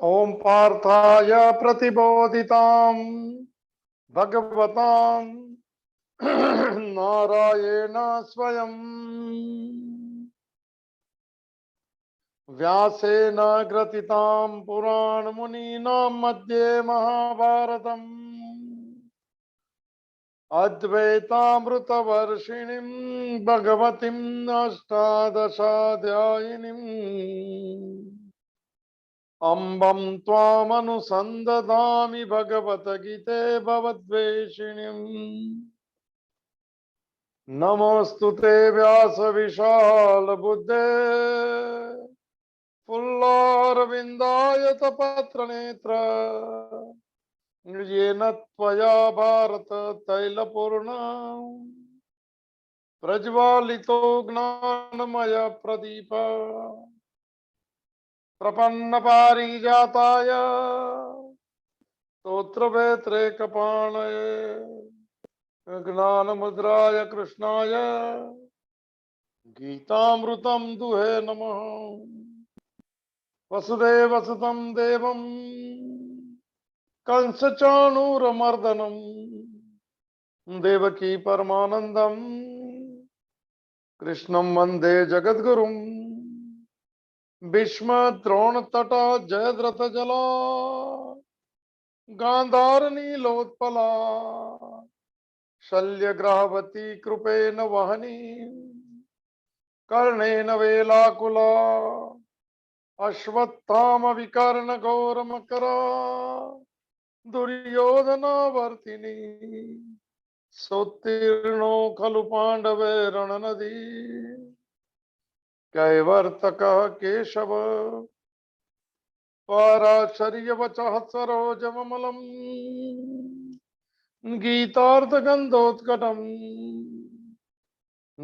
ओम पार्थाय प्रतिबोधितां भगवतां नारायण स्वयं व्यासेन ग्रथितां पुराणमुनीनां मध्ये महाभारतम् अद्वैतामृतवर्षिणीं भगवतीम् अष्टादशाध्यायिनीम् अम्बं त्वामनुसन्दधामि भगवद्गीते भवद्वेषिणीम् नमोऽस्तुते व्यास विशाल बुद्धे फुल्लारविन्दायतपत्र नेत्र येन त्वया भारत तैलपूर्ण प्रज्वालितो ज्ञानमय प्रदीप प्रपन्न पारिजाताय स्तोत्रवेत्रैकपाणये ज्ञानमुद्राय कृष्णाय गीतामृतं दुहे नमः। वसुदेवसुतं देवं कंसचाणूरमर्दनं देवकी परमानन्दं कृष्णं वन्दे जगद्गुरुं भीष्मद्रोणतटा जयद्रथजला गान्धारनीलोत्पला शल्यग्राहवती कृपेण वहनी कर्णेन वेलाकुला अश्वत्थाम विकर्ण घोरमकरा दुर्योधनावर्तिनी सोत्तीर्णो खलु पांडवे रणनदी कैवर्तकः केशव पाराशर्यवचः सरोजममलम् गीतार्थगन्धोत्कटम्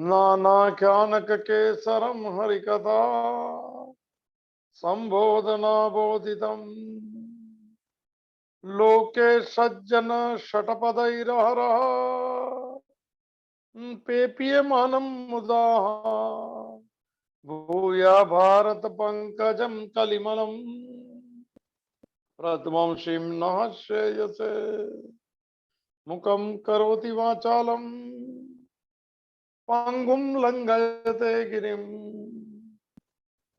नानाख्यानककेसरं हरिकथा संबोधना बोधितम् लोके सज्जन षटपदैरहरः पेपीयमानं मुदा भूया भारत पंकजं कलिमलं प्रथमं शिं नः श्रेयसे मुखं करोति वाचालं पंगुं लंघयते गिरिं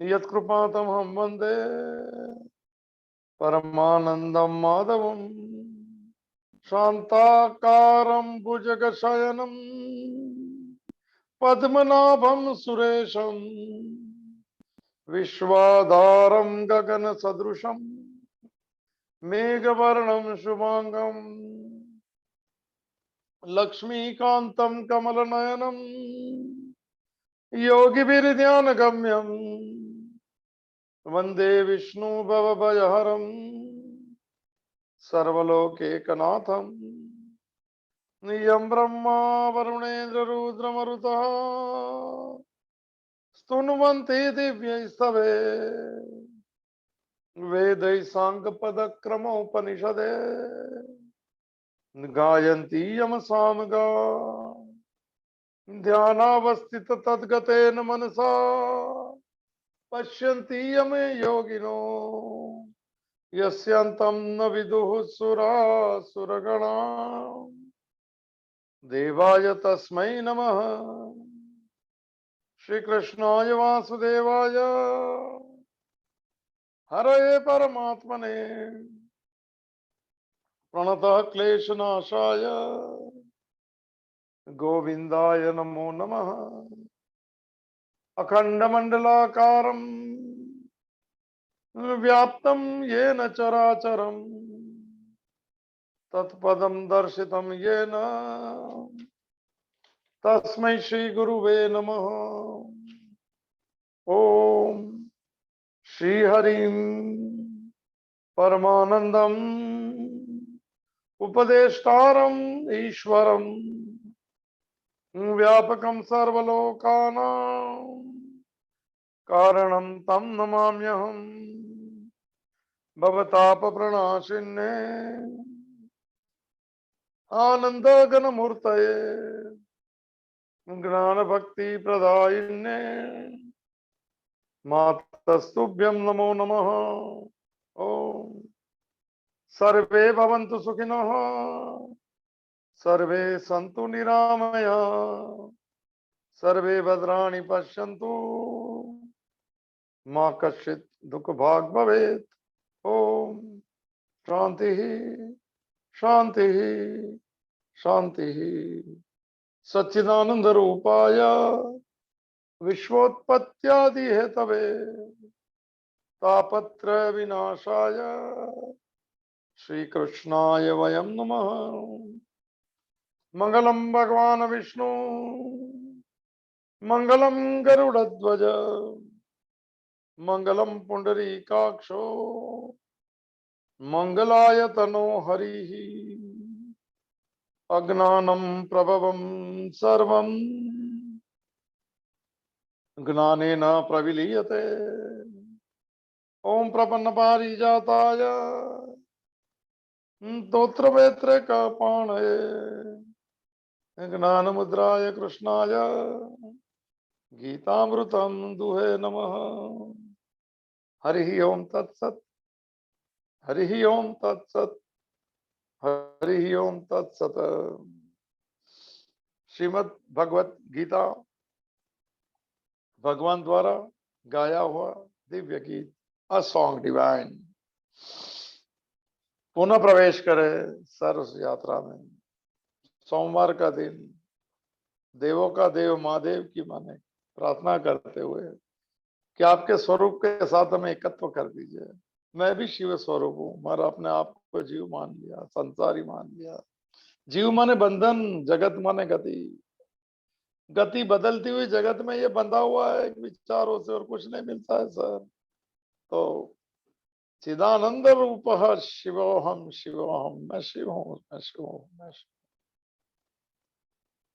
यत्कृपातमहं वन्दे परमानन्दं माधवं शान्ताकारं भुजगशयनं पद्मनाभं सुरेशं विश्वाधारं गगनसदृशं मेघवर्णं शुभांगं लक्ष्मीकान्तं कमलनयनं योगिभिर्ध्यानगम्यं वन्दे विष्णु भवभयहरं सर्वलोकैकनाथं नियं ब्रह्मा वरुणेन्द्र रुद्रमरुतः स्तुन्वन्ते दिव्यैस्तवे वेदैः साङ्गपदक्रमोपनिषदे गायन्ति यमसामगा ध्यानावस्थित तद्गतेन मनसा पश्यन्ति यमे योगिनो यस्यान्तं न विदुः सुरासुरगणा देवाय तस्मै नमः। श्रीकृष्णाय वासुदेवाय हरये परमात्मने प्रणतः क्लेशनाशाय गोविन्दाय नमो नमः। अखण्डमण्डलाकारं व्याप्तं येन चराचरं तत्पदं दर्शितं येन तस्मै श्रीगुरुवे नमः। ॐ श्रीहरिं परमानन्दम् उपदेष्टारम् ईश्वरं व्यापकं सर्वलोकानां कारणं तं नमाम्यहम्। भवतापप्रणाशिन्ने आनन्दघनमूर्तये ज्ञानभक्तिप्रदायिन्ने मातस्तुभ्यं नमो नमः। ॐ सर्वे भवन्तु सुखिनः, सर्वे सन्तु निरामया, सर्वे भद्राणि पश्यन्तु, मां कश्चित् दुःखभाग् भवेत्। ओम शांति शांति शांति। सच्चिदानंद रूपाय विश्वोत्पत्त्यादि हेतवे तापत्रय विनाशाय श्री कृष्णाय वयं नमः। मंगलम भगवान विष्णु, मंगलम गरुड़ध्वज, मंगलम पुंडरीकाक्षो, मंगलाय तनो हरिः। अज्ञानं प्रभवं सर्वं ज्ञानेन प्रविलीयते। ओम प्रपन्न पारिजाताय स्तोत्रवेत्र कपाणये ज्ञानमुद्राय कृष्णाय गीतामृतं दुहे नमः। हरि ओम तत्सत्, हरि ओम तत्सत्, हरि ओम तत्सत्। श्रीमद् भगवत गीता भगवान द्वारा गाया हुआ दिव्य गीत, अ सॉन्ग डिवाइन, पुनः प्रवेश करे सरस यात्रा में। सोमवार का दिन देवों का देव महादेव की माने प्रार्थना करते हुए कि आपके स्वरूप के साथ हमें एकत्व कर दीजिए। मैं भी शिव स्वरूप हूँ, मगर अपने आप को जीव मान लिया, संसारी मान लिया। जीव माने बंधन, जगत माने गति। गति बदलती हुई जगत में ये बंधा हुआ है विचारों से और कुछ नहीं मिलता है सर। तो चिदानंद रूप शिवोहम शिवोहम, मैं शिव हूँ, मैं शिव हूँ, मैं शिव।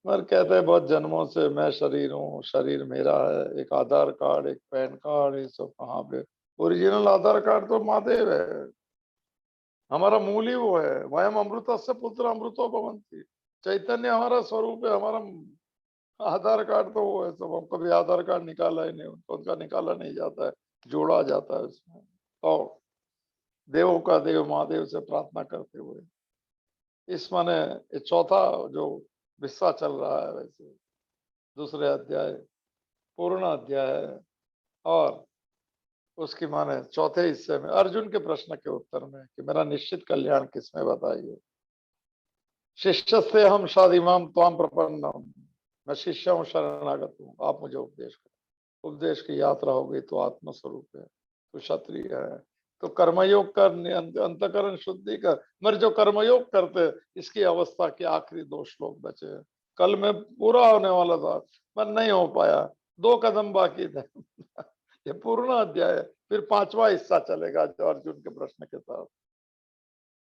मगर कहते हैं बहुत जन्मों से मैं शरीर हूँ, शरीर मेरा है, एक आधार कार्ड, एक पैन कार्ड, ये सब कहाँ पे। ओरिजिनल आधार कार्ड तो महादेव है, हमारा मूल ही वो है। वयम अमृतस्य पुत्र अमृतो भवन्ति। चैतन्य हमारा स्वरूप है, हमारा आधार कार्ड तो वो है सब। हम कभी आधार कार्ड निकाला ही नहीं, उनका निकाला नहीं जाता है, जोड़ा जाता है उसमें। तो देवों का देव महादेव से प्रार्थना करते हुए इस माने ये चौथा जो हिस्सा चल रहा है, वैसे दूसरे अध्याय पूर्ण अध्याय है। और उसकी माने चौथे हिस्से में अर्जुन के प्रश्न के उत्तर में कि मेरा निश्चित कल्याण किसमें बताइए। शिष्य से हम शादिमाम त्वाम प्रपन्नम, मैं शिष्य हूँ, शरणागत हूँ, आप मुझे उपदेश करो। उपदेश की यात्रा हो गई तो आत्मस्वरूप है, तो क्षत्रिय है, तो कर्मयोग कर, अंतकरण शुद्धि कर। मगर जो कर्मयोग करते इसकी अवस्था के आखिरी 2 श्लोक बचे हैं। कल में पूरा होने वाला था पर नहीं हो पाया, 2 कदम बाकी थे। ये पूर्ण अध्याय है। फिर 5वां हिस्सा चलेगा जो अर्जुन के प्रश्न के साथ।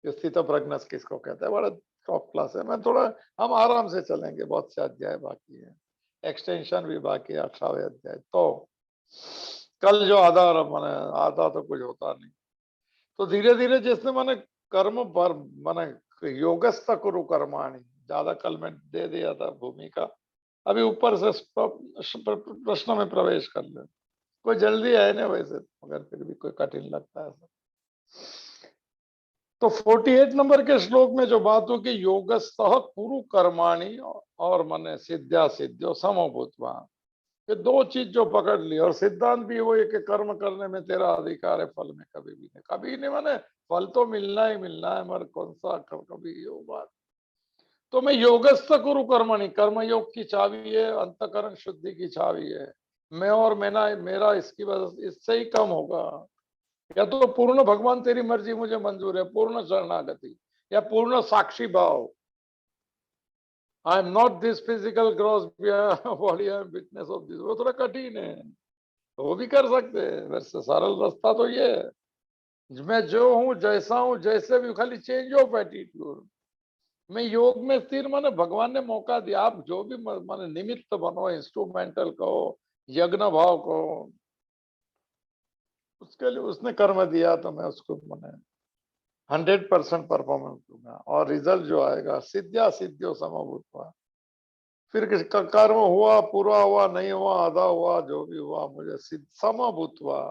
स्थित प्रज्ञ किसको कहते हैं, बड़ा टॉप क्लास है। मैं थोड़ा, हम आराम से चलेंगे, बहुत से अध्याय बाकी है, एक्सटेंशन भी बाकी है 18वें अध्याय। तो कल जो माने आधा तो कुछ होता नहीं। तो धीरे धीरे जिसने माने कर्म पर माने योगस्थ कुरु कर्माणि, ज्यादा कल में दे दिया था भूमिका। अभी ऊपर से प्रश्न में प्रवेश कर ले। कोई जल्दी है नहीं वैसे, मगर फिर भी कोई कठिन लगता है। तो 48 नंबर के श्लोक में जो बात हो कि योगस्थः कुरु कर्माणि और मने सिद्ध्या सिद्ध्यो समभूत्वा, ये 2 चीज जो पकड़ ली। और सिद्धांत भी वो है कि कर्म करने में तेरा अधिकार है, फल में कभी भी नहीं। कभी नहीं माने फल तो मिलना ही मिलना है, मगर कौन सा कभी ये बात। तो मैं योगस्थ कुरु कर्मणि, कर्मयोग की चाबी है, अंतकरण शुद्धि की चाबी है। मैं और मेरा इसकी वजह से इससे ही कम होगा। या तो पूर्ण भगवान तेरी मर्जी मुझे मंजूर है, पूर्ण शरणागति, या पूर्ण साक्षी भाव। I am not this physical gross body, I am witness of this. वो थोड़ा कठिन है, वो भी कर सकते हैं। वैसे सरल रास्ता तो ये है, मैं जो हूँ, जैसा हूँ, जैसे भी, खाली चेंज ऑफ एटीट्यूड। मैं योग में स्थिर, माने भगवान ने मौका दिया, आप जो भी माने निमित्त बनो, इंस्ट्रूमेंटल कहो, यज्ञ भाव कहो, उसके लिए उसने कर्म दिया तो मैं उसको माने 100% परफॉर्मेंस दूंगा। और रिजल्ट जो आएगा सिद्ध्या सिद्धियों समभूत हुआ। फिर कर्म हुआ, पूरा हुआ, नहीं हुआ, आधा हुआ, जो भी हुआ, मुझे समभूत हुआ।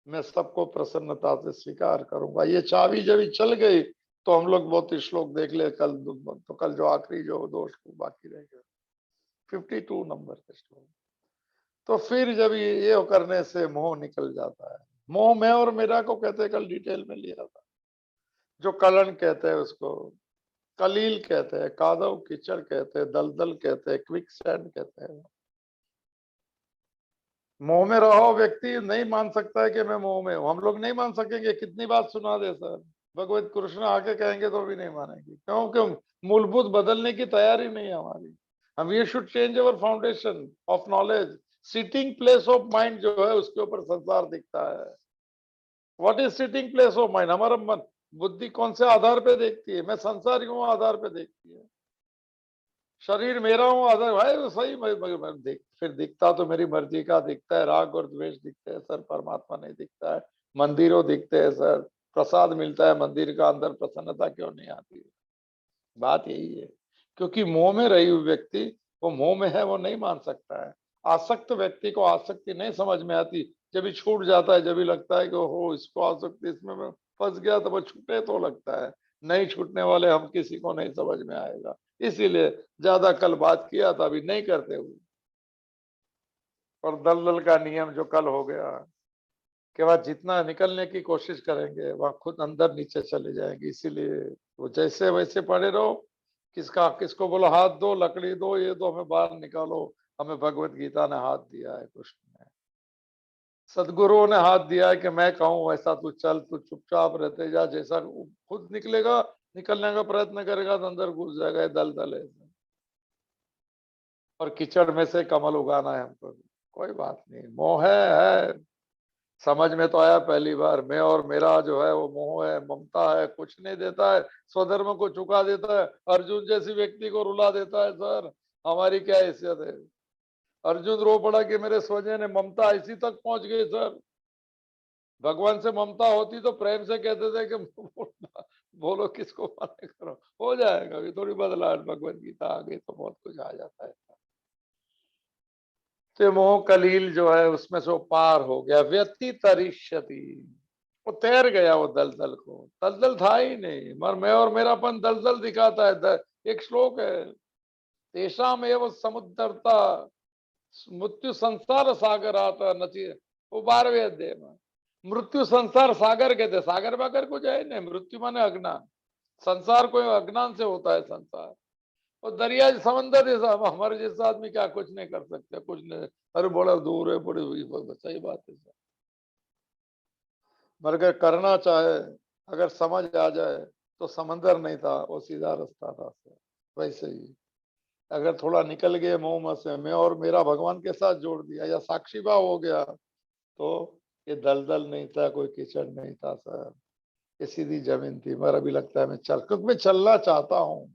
मैं सबको प्रसन्नता से स्वीकार करूंगा। ये चाबी जब ही चल गई तो हम लोग बहुत श्लोक देख ले कल, तो कल जो आखिरी जो 2 श्लोक बाकी रह गए 52 नंबर के श्लोक। तो फिर जब ये करने से मोह निकल जाता है। मोह मैं और मेरा को कहते हैं, कल डिटेल में लिया था। जो कलन कहते हैं उसको कलील कहते हैं, कादव कीचड़ कहते हैं, दलदल कहते हैं, क्विक सैंड कहते हैं। मोह में रहो व्यक्ति नहीं मान सकता है कि मैं मोह में हूं। हम लोग नहीं मान सकेंगे, कितनी बात सुना दे सर, भगवत कृष्ण आके कहेंगे तो भी नहीं मानेंगे, क्योंकि मूलभूत बदलने की तैयारी नहीं है हमारी। हम ये should change our foundation of knowledge. Sitting place of mind जो है उसके ऊपर संसार दिखता है। What is sitting place of mind? हमारा मन बुद्धि कौन से आधार पे देखती है? मैं संसारी हूँ आधार पे देखती है। शरीर मेरा हूँ आधार भाई वो सही। मैं देख फिर दिखता तो मेरी मर्जी का दिखता है, राग और द्वेष दिखते हैं सर, परमात्मा नहीं दिखता है। मंदिरों दिखते हैं सर, प्रसाद मिलता है मंदिर का, अंदर प्रसन्नता क्यों नहीं आती है? बात यही है, क्योंकि मोह में रही हुई व्यक्ति वो मोह में है वो नहीं मान सकता है। आसक्त व्यक्ति को आसक्ति नहीं समझ में आती, जब भी छूट जाता है जब भी लगता है कि हो इसको आसक्ति इसमें मैं फंस गया, तो वो छूटे तो लगता है। नहीं छूटने वाले हम किसी को नहीं समझ में आएगा। इसीलिए ज्यादा कल बात किया था, अभी नहीं करते हुए। और दलदल का नियम जो कल हो गया के बाद जितना निकलने की कोशिश करेंगे वह खुद अंदर नीचे चले जाएंगे। इसीलिए वो जैसे वैसे पड़े रहो। किसका किसको बोलो हाथ दो, लकड़ी दो, ये दो, हमें बाहर निकालो। हमें भगवत गीता ने हाथ दिया है, कृष्ण ने, सदगुरुओं ने हाथ दिया है कि मैं कहूँ वैसा तू चल, तू चुपचाप रहते जा, जैसा खुद निकलेगा, निकलने का प्रयत्न करेगा तो अंदर घुस जाएगा। दलदल है और कीचड़ में से कमल उगाना है हमको। कोई बात नहीं, मोह है समझ में तो आया पहली बार। मैं और मेरा जो है वो मोह है, ममता है, कुछ नहीं देता है, स्वधर्म को चुका देता है, अर्जुन जैसी व्यक्ति को रुला देता है सर। हमारी क्या हैसियत है? अर्जुन रो पड़ा कि मेरे स्वजन है, ममता इसी तक पहुंच गई सर। भगवान से ममता होती तो प्रेम से कहते थे कि बोलो किसको माने करो, हो जाएगा। अभी थोड़ी बदलाव, भगवत गीता आ गई तो बहुत कुछ आ जाता है। तो मोह कलील जो है उसमें से वो पार हो गया। व्यतितरिष्यति, वो तैर गया वो दलदल को। दलदल था ही नहीं, मगर मैं और मेरापन दलदल दिखाता है। एक श्लोक है, तेषाम एवं समुद्रता मृत्यु संसार सागर आता नची। वो 12वें अध्याय में मृत्यु संसार सागर कहते, सागर बागर कुछ है नहीं, मृत्यु माने अज्ञान। संसार कोई अज्ञान से होता है संसार। और दरिया समंदर जैसा, हमारे जैसा आदमी क्या कुछ नहीं कर सकते, कुछ नहीं। अरे बड़ा दूर है, बड़ी हुई, सही बात है सर। मगर अगर करना चाहे, अगर समझ आ जाए तो समंदर नहीं था, वो सीधा रास्ता था सर। वैसे ही अगर थोड़ा निकल गए मोह से, मैं और मेरा भगवान के साथ जोड़ दिया या साक्षी भाव हो गया, तो ये दलदल नहीं था, कोई कीचड़ नहीं था सर। ये सीधी जमीन थी। मगर अभी लगता है मैं क्योंकि मैं चलना चाहता हूँ,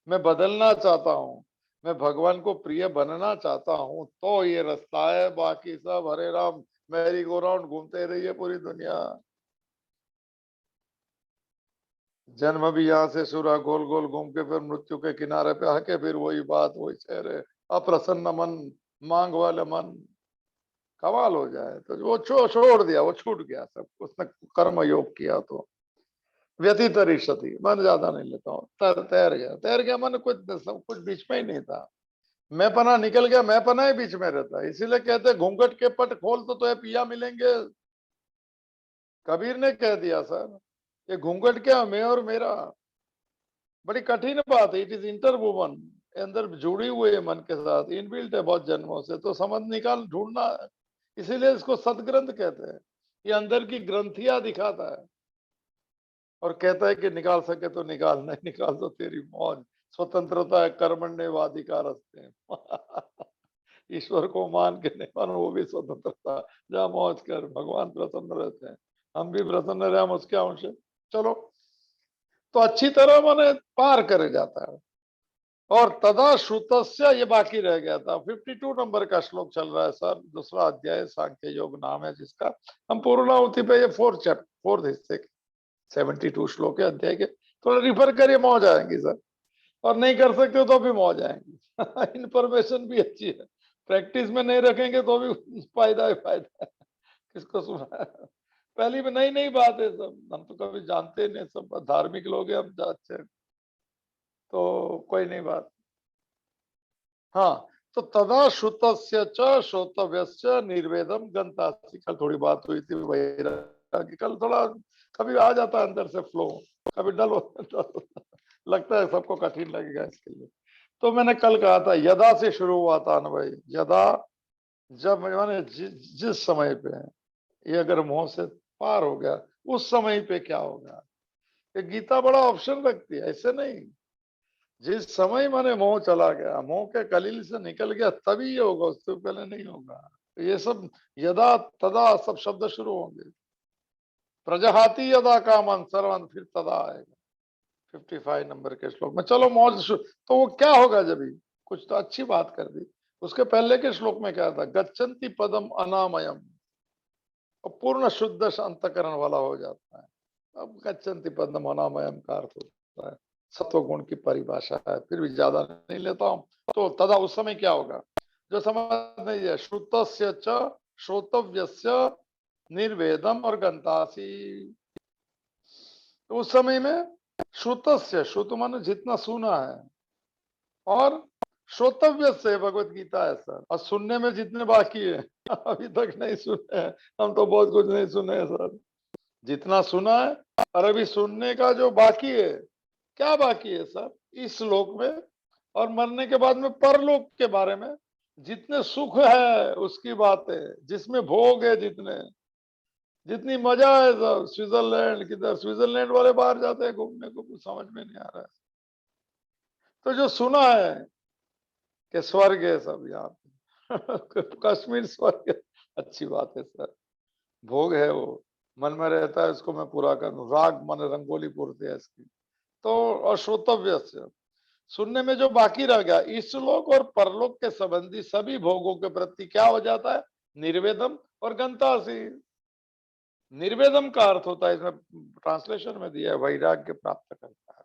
मैं बदलना चाहता हूँ, मैं भगवान को प्रिय बनना चाहता हूँ, तो ये रास्ता है। बाकी सब हरे राम मैरी गो राउंड घूमते रहिए पूरी दुनिया। जन्म भी यहाँ से शुरू, गोल गोल घूम के फिर मृत्यु के किनारे पे आके फिर वही बात, वही चेहरे, अप्रसन्न मन, मांग वाले मन, कमाल हो जाए। तो वो छोड़ दिया, वो छूट गया सब। उसने कर्म योग किया तो व्यतितरिष्यति, मन ज्यादा नहीं लेता हूँ। तैर गया, तैर गया मन, कुछ सब कुछ बीच में ही नहीं था। मैं पना निकल गया, मैं पना ही बीच में रहता है। इसीलिए कहते घूंघट के पट खोल तो पिया मिलेंगे। कबीर ने कह दिया सर, ये घूंघट क्या, मैं और मेरा, बड़ी कठिन बात है। इट इज इंटरवुवन, अंदर जुड़ी हुई है मन के साथ, इनबिल्ट है बहुत जन्मों से, तो समझ निकाल ढूंढना है। इसीलिए इसको सदग्रंथ कहते हैं। ये अंदर की ग्रंथियां दिखाता है और कहता है कि निकाल सके तो निकाल, नहीं निकाल तो तेरी मौज। स्वतंत्रता है, कर्मण्येवाधिकारस्ते ईश्वर को मान के नहीं मानो, वो भी स्वतंत्रता। जा मौज कर, भगवान प्रसन्न रहते हैं, हम भी प्रसन्न रहे, हम उसके अंश हैं। चलो, तो अच्छी तरह मैंने पार करे जाता है। और तदा श्रुतस्य, ये बाकी रह गया था। 52 नंबर का श्लोक चल रहा है सर, दूसरा अध्याय सांख्य योग नाम है जिसका। हम पूर्णाहुति पे ये फोर्थ हिस्से 72 श्लोक है अध्याय के, थोड़ा रिफर करिए, मौज आएंगी सर। और नहीं कर सकते तो भी मौज आएंगी। इंफॉर्मेशन भी अच्छी है, प्रैक्टिस में नहीं रखेंगे तो भी फायदा ही फायदा है। किसको सुना है? पहली में नई नई बात है सब, हम तो कभी जानते नहीं, सब धार्मिक लोग हैं हम अच्छे, तो कोई नहीं बात। हाँ, तो तदा श्रुतस्य च श्रोतव्यस्य निर्वेदम गंतासि, कल थोड़ी बात हुई थी वैराग्य, कल थोड़ा कभी आ जाता है अंदर से फ्लो, कभी डल लगता है सबको कठिन लगेगा इसके लिए। तो मैंने कल कहा था यदा से शुरू हुआ था ना भाई, यदा, जब माने जिस समय पे ये अगर मोह से पार हो गया, उस समय पे क्या होगा। ये गीता बड़ा ऑप्शन रखती है, ऐसे नहीं, जिस समय माने मोह चला गया, मोह के कलील से निकल गया, तभी ये होगा, उससे पहले नहीं होगा। तो ये सब यदा तदा सब शब्द शुरू होंगे, प्रजहाति यदा कामन सर्वन, फिर तदा आएगा 55 नंबर के श्लोक में। चलो मौज तो वो क्या होगा, जब भी कुछ तो अच्छी बात कर दी। उसके पहले के श्लोक में क्या था, गच्छन्ति पदम अनामयम, और पूर्ण शुद्ध अंतकरण वाला हो जाता है। अब गच्छन्ति पदम अनामयम का अर्थ होता है सत्व गुण की परिभाषा है, फिर भी ज्यादा नहीं लेता हूं। तो तदा उस समय क्या होगा, जो समझ नहीं है, श्रुतस्य च श्रोतव्यस्य निर्वेदम और गंतासी। तो उस समय में श्रुतस्य, श्रुत माने जितना सुना है, और श्रोतव्य से भगवत गीता है सर, और सुनने में जितने बाकी है अभी तक नहीं सुने हैं, हम तो बहुत कुछ नहीं सुने हैं सर, जितना सुना है, और अभी सुनने का जो बाकी है, क्या बाकी है सर, इस लोक में और मरने के बाद में परलोक के बारे में, जितने सुख है उसकी बात है, जिसमें भोग है, जितने जितनी मजा है सब, स्विट्जरलैंड किधर, स्विट्जरलैंड वाले बाहर जाते हैं घूमने को, कुछ समझ में नहीं आ रहा है। तो जो सुना है कि स्वर्ग है सब यहाँ पे कश्मीर स्वर्ग है, अच्छी बात है सर, भोग है वो, मन में रहता है, उसको मैं पूरा करूं, राग मन रंगोली पूरते है इसकी। तो और श्रोतव्य से, सुनने में जो बाकी रह गया, इस लोक और परलोक के संबंधी सभी भोगों के प्रति क्या हो जाता है, निर्वेदम और गंतासी। निर्वेदम का अर्थ होता है, इसमें ट्रांसलेशन में दिया है, वैराग्य प्राप्त करता है।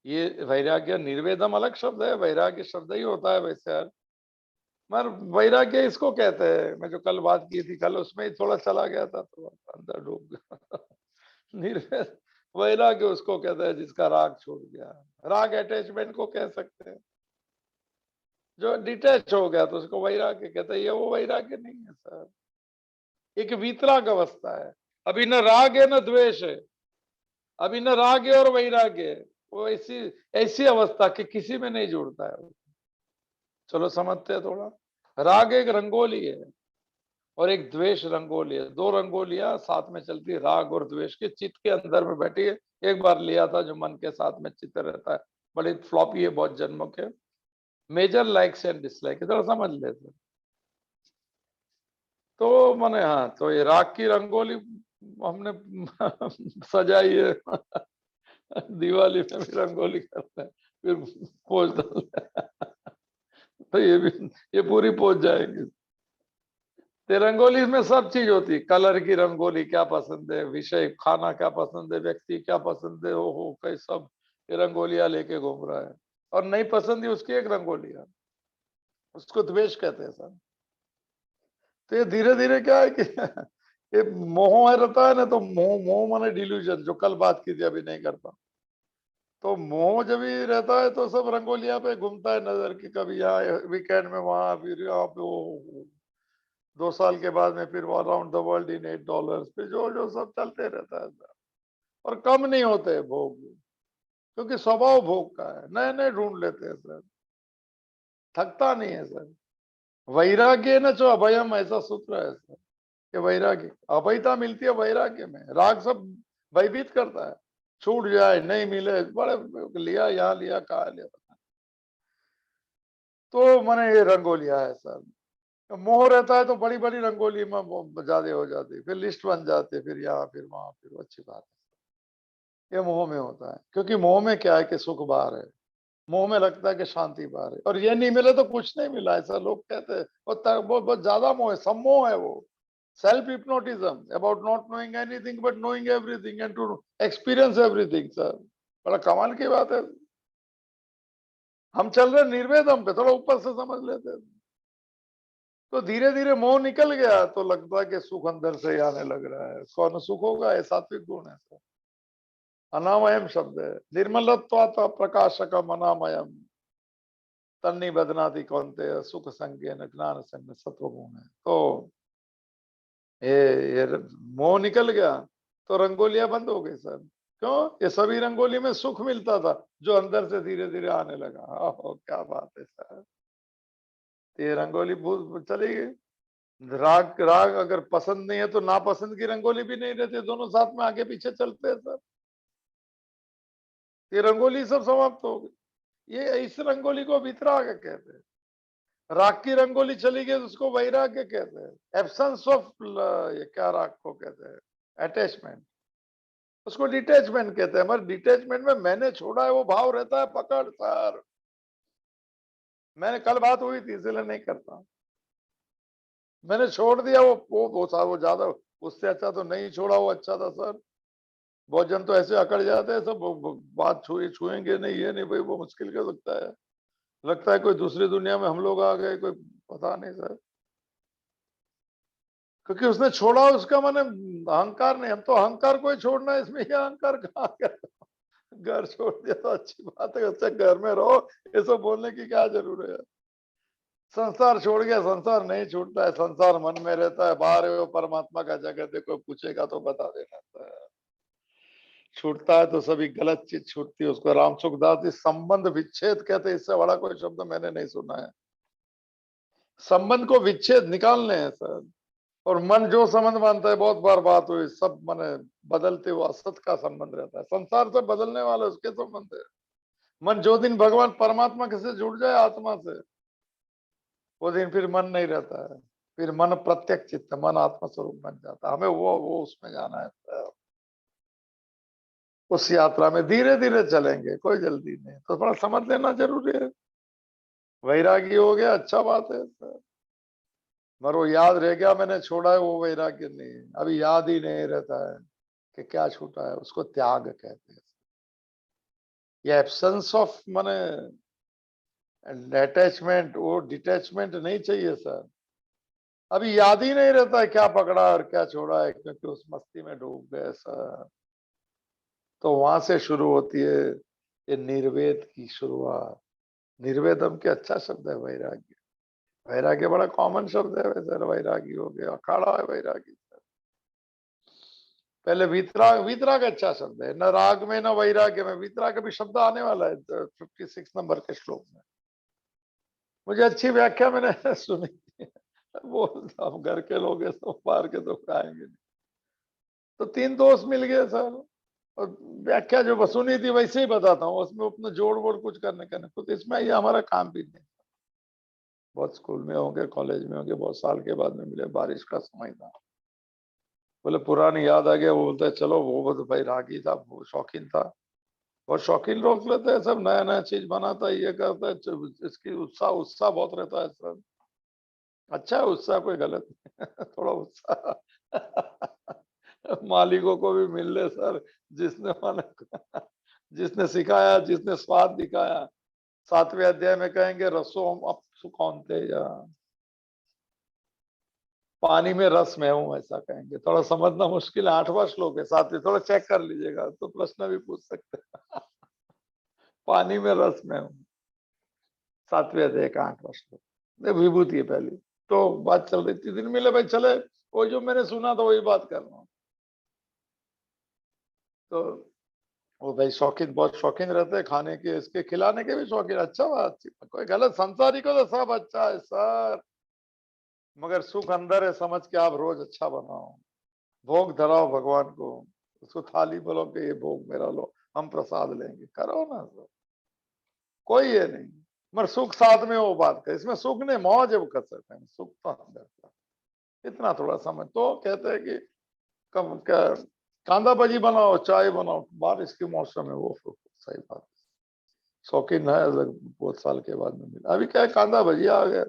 ये वैराग्य, निर्वेदम अलग शब्द है, वैराग्य शब्द ही होता है वैसे यार, मगर वैराग्य इसको कहते हैं। मैं जो कल बात की थी, कल उसमें ही थोड़ा चला गया था, तो अंदर डूब गया निर्वेद वैराग्य उसको कहते हैं जिसका राग छूट गया, राग अटैचमेंट को कह सकते हैं, जो डिटैच हो गया तो उसको वैराग्य कहते हैं। ये वो वैराग्य नहीं है सर, एक वीतराग अवस्था है, अभी न राग है न द्वेष है, अभी न राग है और वैराग्य है, वो ऐसी ऐसी अवस्था कि किसी में नहीं जुड़ता है। चलो समझते हैं थोड़ा, राग एक रंगोली है और एक द्वेष रंगोली है, दो रंगोलियां साथ में चलती है, राग और द्वेष के, चित्त के अंदर में बैठी है। एक बार लिया था जो मन के साथ में चित्त रहता है, बड़ी फ्लॉपी है बहुत जन्मों के, मेजर लाइक्स एंड डिसलाइक, थोड़ा समझ लेते। तो मैंने, हाँ, तो ये राग की रंगोली हमने सजाई है दिवाली में भी रंगोली करते हैं, फिर पोज डालते हैं तो ये भी, ये पूरी पोज जाएगी। तो रंगोली में सब चीज होती है, कलर की रंगोली, क्या पसंद है, विषय खाना क्या पसंद है, व्यक्ति क्या पसंद है, हो कई सब ये रंगोलियां लेके घूम रहा है, और नहीं पसंद है उसकी एक रंगोलियां, उसको द्वेष कहते हैं सर। तो ये धीरे धीरे क्या है कि ये मोह रहता है ना, तो मोह मोह माने डिल्यूजन, जो कल बात की थी, अभी नहीं करता। तो मोह जब भी रहता है तो सब रंगोलियां पे घूमता है नजर की, कभी यहाँ वीकेंड में, वहां फिर यहाँ पे, वो 2 साल के बाद में फिर अराउंड द वर्ल्ड इन $8, फिर जो जो सब चलते रहता है सर। और कम नहीं होते भोग, क्योंकि स्वभाव भोग का है, नए नए ढूंढ लेते हैं सर, थकता नहीं है सर। वैराग्य न जो अभयम, ऐसा सूत्र है सर, कि वैराग्य अभयता मिलती है वैराग्य में, राग सब भयभीत करता है, छूट जाए नहीं मिले, बड़े लिया यहाँ लिया कहा लिया, तो मैंने ये रंगोलिया है सर। मोह रहता है तो बड़ी बड़ी रंगोली में ज्यादा हो जाती है, फिर लिस्ट बन जाती है, फिर यहाँ फिर वहां, फिर अच्छी बात है। ये मोह में होता है, क्योंकि मोह में क्या है कि सुख बाहर है, मोह में लगता है कि शांति बाहर है, और ये नहीं मिले तो कुछ नहीं मिला, ऐसा लोग कहते हैं। बहुत ज्यादा मोह है, सम्मोह है वो, self hypnotism about not knowing anything but knowing everything and to experience everything sir, बड़ा कमाल की बात है। हम चल रहे निर्वेदम पे, थोड़ा ऊपर से समझ लेते हैं। तो धीरे धीरे मोह निकल गया तो लगता है कि सुख अंदर से ही आने लग रहा है। कौन सुख होगा? ये सात्विक गुण है। तो अनामयम शब्द है, निर्मलत्वात् प्रकाशकम अनामयम तन्नी बदनाति कौनते सुख संज्ञेन ज्ञान संग सत्व गुण है। तो ये मोह निकल गया तो रंगोलियां बंद हो गई सर। क्यों? ये सभी रंगोली में सुख मिलता था जो अंदर से धीरे धीरे आने लगा। ओहो क्या बात है सर। ये रंगोली भूल चली गई। राग राग अगर पसंद नहीं है तो नापसंद की रंगोली भी नहीं रहती, दोनों साथ में आगे पीछे चलते हैं सर। ये रंगोली सब समाप्त हो गई। ये इस रंगोली को वितराग कहते हैं। राग की रंगोली चली गई तो उसको वैराग्य कहते हैं। एब्सेंस ऑफ ये क्या राग को कहते हैं? अटैचमेंट। उसको डिटैचमेंट कहते हैं। मगर डिटैचमेंट में मैंने छोड़ा है वो भाव रहता है पकड़ सर। मैंने कल बात हुई थी इसलिए नहीं करता। मैंने छोड़ दिया वो ज्यादा, उससे अच्छा तो नहीं छोड़ा, वो अच्छा था सर। बहुत जन तो ऐसे अकड़ जाते हैं सब, बात छुएंगे नहीं, ये नहीं भाई, वो मुश्किल कर सकता है। लगता है कोई दूसरी दुनिया में हम लोग आ गए, कोई पता नहीं सर। क्योंकि उसने छोड़ा, उसका माने अहंकार नहीं। हम तो अहंकार को ही छोड़ना है, इसमें ये अहंकार कहाँ कर। घर छोड़ दिया तो अच्छी बात है, अच्छा घर में रहो, ये सब बोलने की क्या जरूरत है। संसार छोड़ गया, संसार नहीं छूटता है, संसार मन में रहता है। बाहर है वो परमात्मा का जगत है, कोई पूछेगा तो बता देना। छूटता है तो सभी गलत चीज छूटती है। उसको राम सुखदास जी संबंध विच्छेद कहते हैं। इससे बड़ा कोई शब्द मैंने नहीं सुना है। संबंध को विच्छेद निकालने हैं सर। और मन जो संबंध मानता है, बहुत बार बात हुई, सब माने बदलते हुए असत का संबंध रहता है। संसार से बदलने वाले उसके संबंध है। मन जो दिन भगवान परमात्मा के से जुड़ जाए आत्मा से, वो दिन फिर मन नहीं रहता है। फिर मन प्रत्यक्ष चित्त, मन आत्मा स्वरूप बन जाता है। हमें वो उसमें जाना है। उस यात्रा में धीरे धीरे चलेंगे, कोई जल्दी नहीं। तो थोड़ा समझ लेना जरूरी है। वैरागी हो गया, अच्छा बात है सर। मगर वो याद रह गया मैंने छोड़ा है, वो वैराग्य नहीं। अभी याद ही नहीं रहता है कि क्या छूटा है, उसको त्याग कहते हैं। ये एब्सेंस ऑफ माने अटैचमेंट, वो डिटैचमेंट नहीं चाहिए सर। अभी याद ही नहीं रहता है क्या पकड़ा और क्या छोड़ा है, क्योंकि उस मस्ती में डूब गए सर। तो वहां से शुरू होती है ये निर्वेद की शुरुआत। निर्वेदम के अच्छा शब्द है वैराग्य। वैराग्य बड़ा कॉमन शब्द है वैसे। वैरागी हो गया, अखाड़ा है वैरागी। पहले वीतराग, वीतराग अच्छा शब्द है। न राग में न वैराग्य में, वीतराग भी शब्द आने वाला है 56 नंबर के श्लोक में। मुझे अच्छी व्याख्या मैंने सुनी थी। वो हम घर के लोग हैं तो बाहर के तो आएंगे नहीं। तो 3 दोस्त मिल गए सर, और व्याख्या जो सुनी थी वैसे ही बताता हूँ। उसमें अपना जोड़ वोड़ कुछ करने का नहीं। तो इसमें ये हमारा काम भी नहीं। बहुत स्कूल में होंगे, कॉलेज में होंगे, बहुत साल के बाद में मिले, बारिश का समय था। बोले पुरानी याद आ गया। वो बोलता है चलो, वो तो भाई रागी था, वो शौकीन था। बहुत शौकीन लोग लेते हैं सब, नया नया चीज बनाता है, ये करता है। इसकी उत्साह उत्साह बहुत रहता है सर। अच्छा है उत्साह, कोई गलत नहीं है। थोड़ा उत्साह मालिकों को भी मिल ले सर, जिसने माना, जिसने सिखाया, जिसने स्वाद दिखाया। 7वें अध्याय में कहेंगे रसो हम अब सुकौनते, या पानी में रस में हूं, ऐसा कहेंगे। थोड़ा समझना मुश्किल है। 8वां श्लोक है, 7वें, थोड़ा चेक कर लीजिएगा तो प्रश्न भी पूछ सकते हैं। पानी में रस में हूं, 7वें अध्याय का 8वां श्लोक। विभूति है पहली। तो बात चल रही थी, दिन मिले भाई, चले वो जो मैंने सुना था वही बात कर रहा हूँ। तो वो भाई शौकीन, बहुत शौकीन रहते हैं खाने के, इसके खिलाने के भी शौकीन। अच्छा बात, कोई गलत, संसारी को तो सब अच्छा है सर। मगर सुख अंदर है, समझ के आप रोज अच्छा बनाओ। भोग धराओ भगवान को, उसको थाली बोलो कि ये भोग मेरा लो, हम प्रसाद लेंगे, करो ना सर। कोई ये नहीं। मगर सुख साथ में वो बात कर, इसमें सुख नहीं, मौज है वो कर सकते हैं। सुख तो अंदर का, इतना थोड़ा समझ। तो कहते हैं कि कम कांदा भाजी बनाओ, चाय बनाओ, बारिश के मौसम में, वो सही बात। शौकीन है अलग, बहुत साल के बाद में मिला। अभी क्या है, कांदा भजिया आ गया।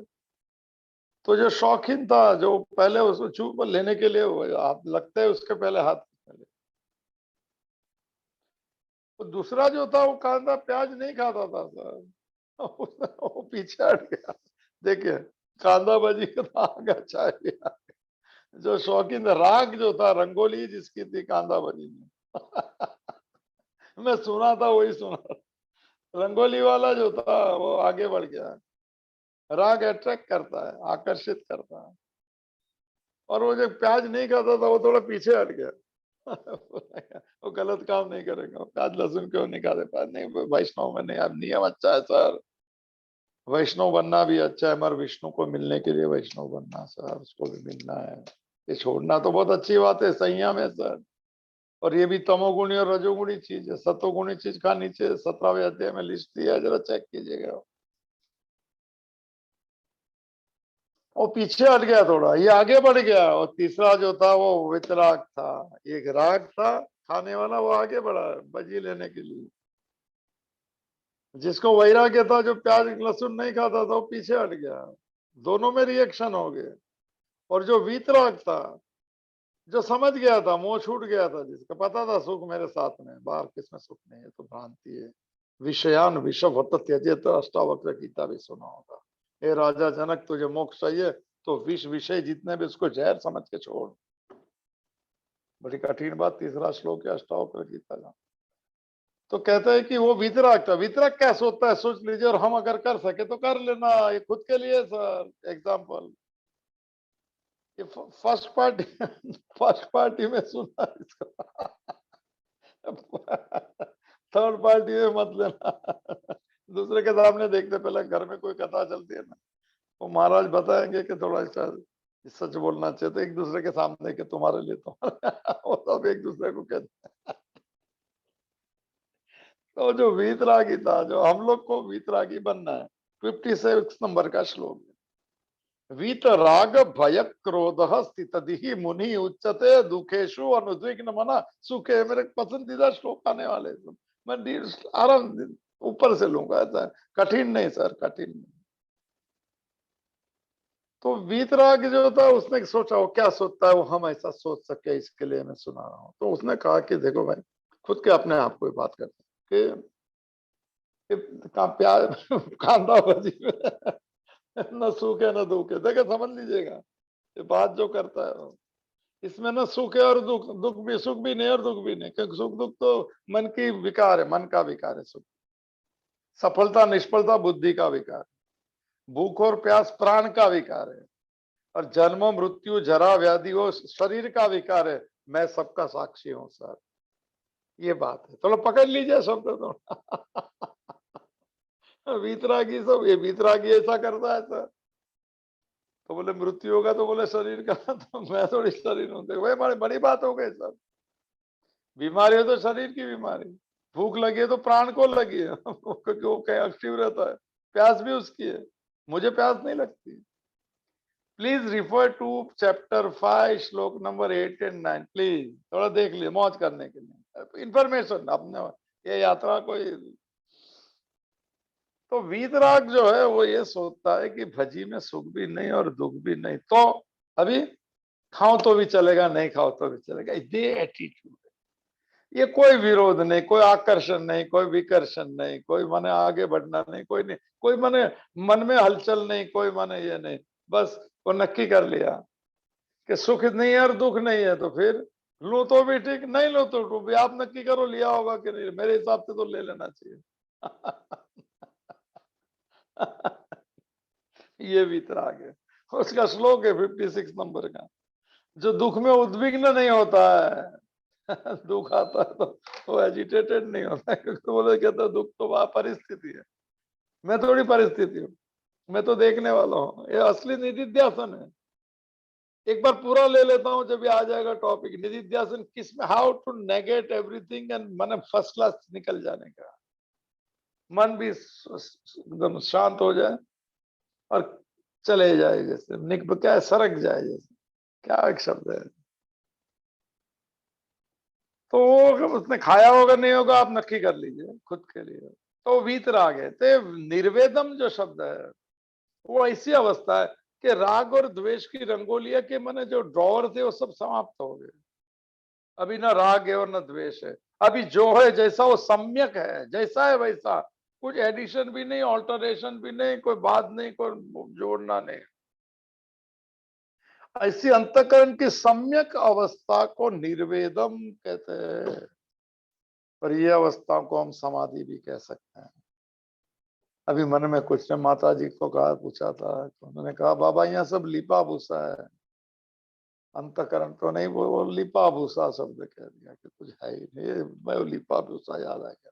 तो जो शौकीन था, जो पहले उसको चूप लेने के लिए हाथ लगते है, उसके पहले हाथ मिले। तो दूसरा जो था वो कांदा प्याज नहीं खाता था सर। वो पीछे हट गया। देखिए, कांदा भजी का तो आग अच्छा है। जो शौकीन राग जो था, रंगोली जिसकी थी कांदा भजी में। मैं सुना था, वही सुना। रंगोली वाला जो था वो आगे बढ़ गया। राग अट्रैक्ट करता है, आकर्षित करता है। और वो जो प्याज नहीं खाता था वो थोड़ा पीछे हट गया। वो गलत काम नहीं करेगा, प्याज लहसुन क्यों नहीं खाते? नहीं, वैष्णव में नहीं, अब नियम अच्छा है सर। वैष्णव बनना भी अच्छा है, मगर विष्णु को मिलने के लिए वैष्णव बनना सर, उसको भी मिलना है। ये छोड़ना तो बहुत अच्छी बात है, संयम है सर। और ये भी तमोगुणी और रजोगुणी चीज है। सतोगुणी चीज खानी चाहिए, 17वें अध्याय में लिस्ट दिया है, जरा चेक कीजिएगा। वो पीछे हट गया थोड़ा, ये आगे बढ़ गया। और तीसरा जो था वो वितराग था। एक राग था खाने वाला, वो आगे बढ़ा बजी लेने के लिए। जिसको वैराग्य था, जो प्याज लहसुन नहीं खाता था, वो पीछे हट गया। दोनों में रिएक्शन हो गए। और जो वीतराग था, जो समझ गया था, मोह छूट गया था, जिसका पता था सुख मेरे साथ में, बाहर किसमें सुख नहीं है, तो भ्रांति है। विषयान विषव होता त्यजेत, अष्टावक्र गीता भी सुना होगा। हे राजा जनक, तुझे मोक्ष चाहिए तो विष विषय जितने भी उसको जहर समझ के छोड़। बड़ी कठिन बात, तीसरा श्लोक है अष्टावक्र गीता का। तो कहते हैं कि वो वितराग था। वितराग कैसे होता है सोच लीजिए, और हम अगर कर सके तो कर लेना, ये खुद के लिए सर एग्जाम्पल। ये फर्स्ट पार्टी, फर्स्ट पार्टी में सुना इसको। थर्ड पार्टी में मत लेना। दूसरे के सामने देखते, पहले घर में कोई कथा चलती है ना, वो महाराज बताएंगे कि थोड़ा सा सच बोलना चाहिए, तो एक दूसरे के सामने के तुम्हारे लिए तो वो सब एक दूसरे को कहते। तो जो वीतरागी था, जो हम लोग को वीतरागी बनना है, 56 नंबर का श्लोक है। वीतराग भय क्रोध स्थितदिहि मुनि उच्चते दुखेशु अनुद्विग्न मना सुखे। मेरे पसंदीदा श्लोक आने वाले सब मैं आराम ऊपर से लूंगा, ऐसा कठिन नहीं सर, कठिन नहीं। तो वीतराग जो था, उसने सोचा, वो क्या सोचता है वो हम ऐसा सोच सके, इसके लिए मैं सुना रहा हूं। तो उसने कहा कि देखो भाई, खुद के अपने आप को बात करते कि प्याज कांदा भजी में न सूखे न दुखे। देखे, समझ लीजिएगा ये बात जो करता है वो। इसमें न सुख है और दुख, दुख भी, सुख भी नहीं और दुख भी नहीं, क्योंकि सुख दुख तो मन की विकार है, मन का विकार है सुख। सफलता निष्फलता बुद्धि का विकार है। भूख और प्यास प्राण का विकार है। और जन्म मृत्यु जरा व्याधि वो शरीर का विकार है। मैं सबका साक्षी हूं सर, ये बात है। थोड़ा पकड़ लीजिए शब्द तो। वीतरागी सब, ये वीतरागी ऐसा करता है सर। तो बोले मृत्यु होगा, तो बोले शरीर का। तो मैं थोड़ी शरीर हूँ, देखो भाई, बड़ी बड़ी बात हो गई सर। बीमारी हो तो शरीर की बीमारी, भूख लगी है तो प्राण को लगी है, क्योंकि वो कहीं एक्टिव रहता है। प्यास भी उसकी है, मुझे प्यास नहीं लगती। प्लीज रिफर टू चैप्टर 5 श्लोक नंबर 8 एंड 9, प्लीज थोड़ा देख लिए मौज करने के लिए, इंफॉर्मेशन अपने। ये यात्रा कोई। तो वीतराग जो है वो ये सोचता है कि भजी में सुख भी नहीं और दुख भी नहीं, तो अभी खाओ तो भी चलेगा, नहीं खाओ तो भी चलेगा, ये एटीट्यूड है। ये कोई विरोध नहीं, कोई आकर्षण नहीं, कोई विकर्षण नहीं, कोई माने आगे बढ़ना नहीं, कोई नहीं, कोई माने मन में हलचल नहीं, कोई माने ये नहीं। बस वो नक्की कर लिया कि सुख नहीं है और दुख नहीं है, तो फिर लो तो भी ठीक, नहीं लो तो भी आप नक्की करो लिया होगा कि नहीं, मेरे हिसाब से तो ले लेना चाहिए। ये वितराग है। उसका श्लोक है 56 नंबर का। जो दुख में उद्विग्न नहीं होता है, दुख आता है तो वो एजिटेटेड नहीं होता है, क्योंकि बोले कहता दुख तो वहां परिस्थिति है, मैं थोड़ी परिस्थिति हूँ, मैं तो देखने वाला हूँ। ये असली निधिध्यासन है। एक बार पूरा ले लेता हूँ, जब ये आ जाएगा टॉपिक निधिध्यासन किस में, how to negate everything and मन फर्स्ट क्लास निकल जाने का, मन भी एकदम शांत हो जाए और चले जाए, जैसे क्या है, सरक जाए जैसे, क्या एक शब्द है। तो वो उसने खाया होगा नहीं होगा, आप नक्की कर लीजिए खुद के लिए। तो वीतराग है। तो निर्वेदम जो शब्द है वो ऐसी अवस्था है कि राग और द्वेष की रंगोलिया के माने जो ड्रॉवर थे वो सब समाप्त हो गए। अभी ना राग है और ना द्वेष है। अभी जो है जैसा वो सम्यक है, जैसा है वैसा, कुछ एडिशन भी नहीं, ऑल्टरेशन भी नहीं, कोई बात नहीं, कोई जोड़ना नहीं। ऐसी अंतःकरण की सम्यक अवस्था को निर्वेदम कहते हैं। पर ये अवस्था को हम समाधि भी कह सकते हैं। अभी मन में कुछ ने माता जी को कहा, पूछा था, तो उन्होंने कहा बाबा यहाँ सब लिपा भूसा है, अंतःकरण तो नहीं, वो लिपा भूसा शब्द कह दिया कि कुछ है ही नहीं। मैं वो लिपा भूसा याद आ गया।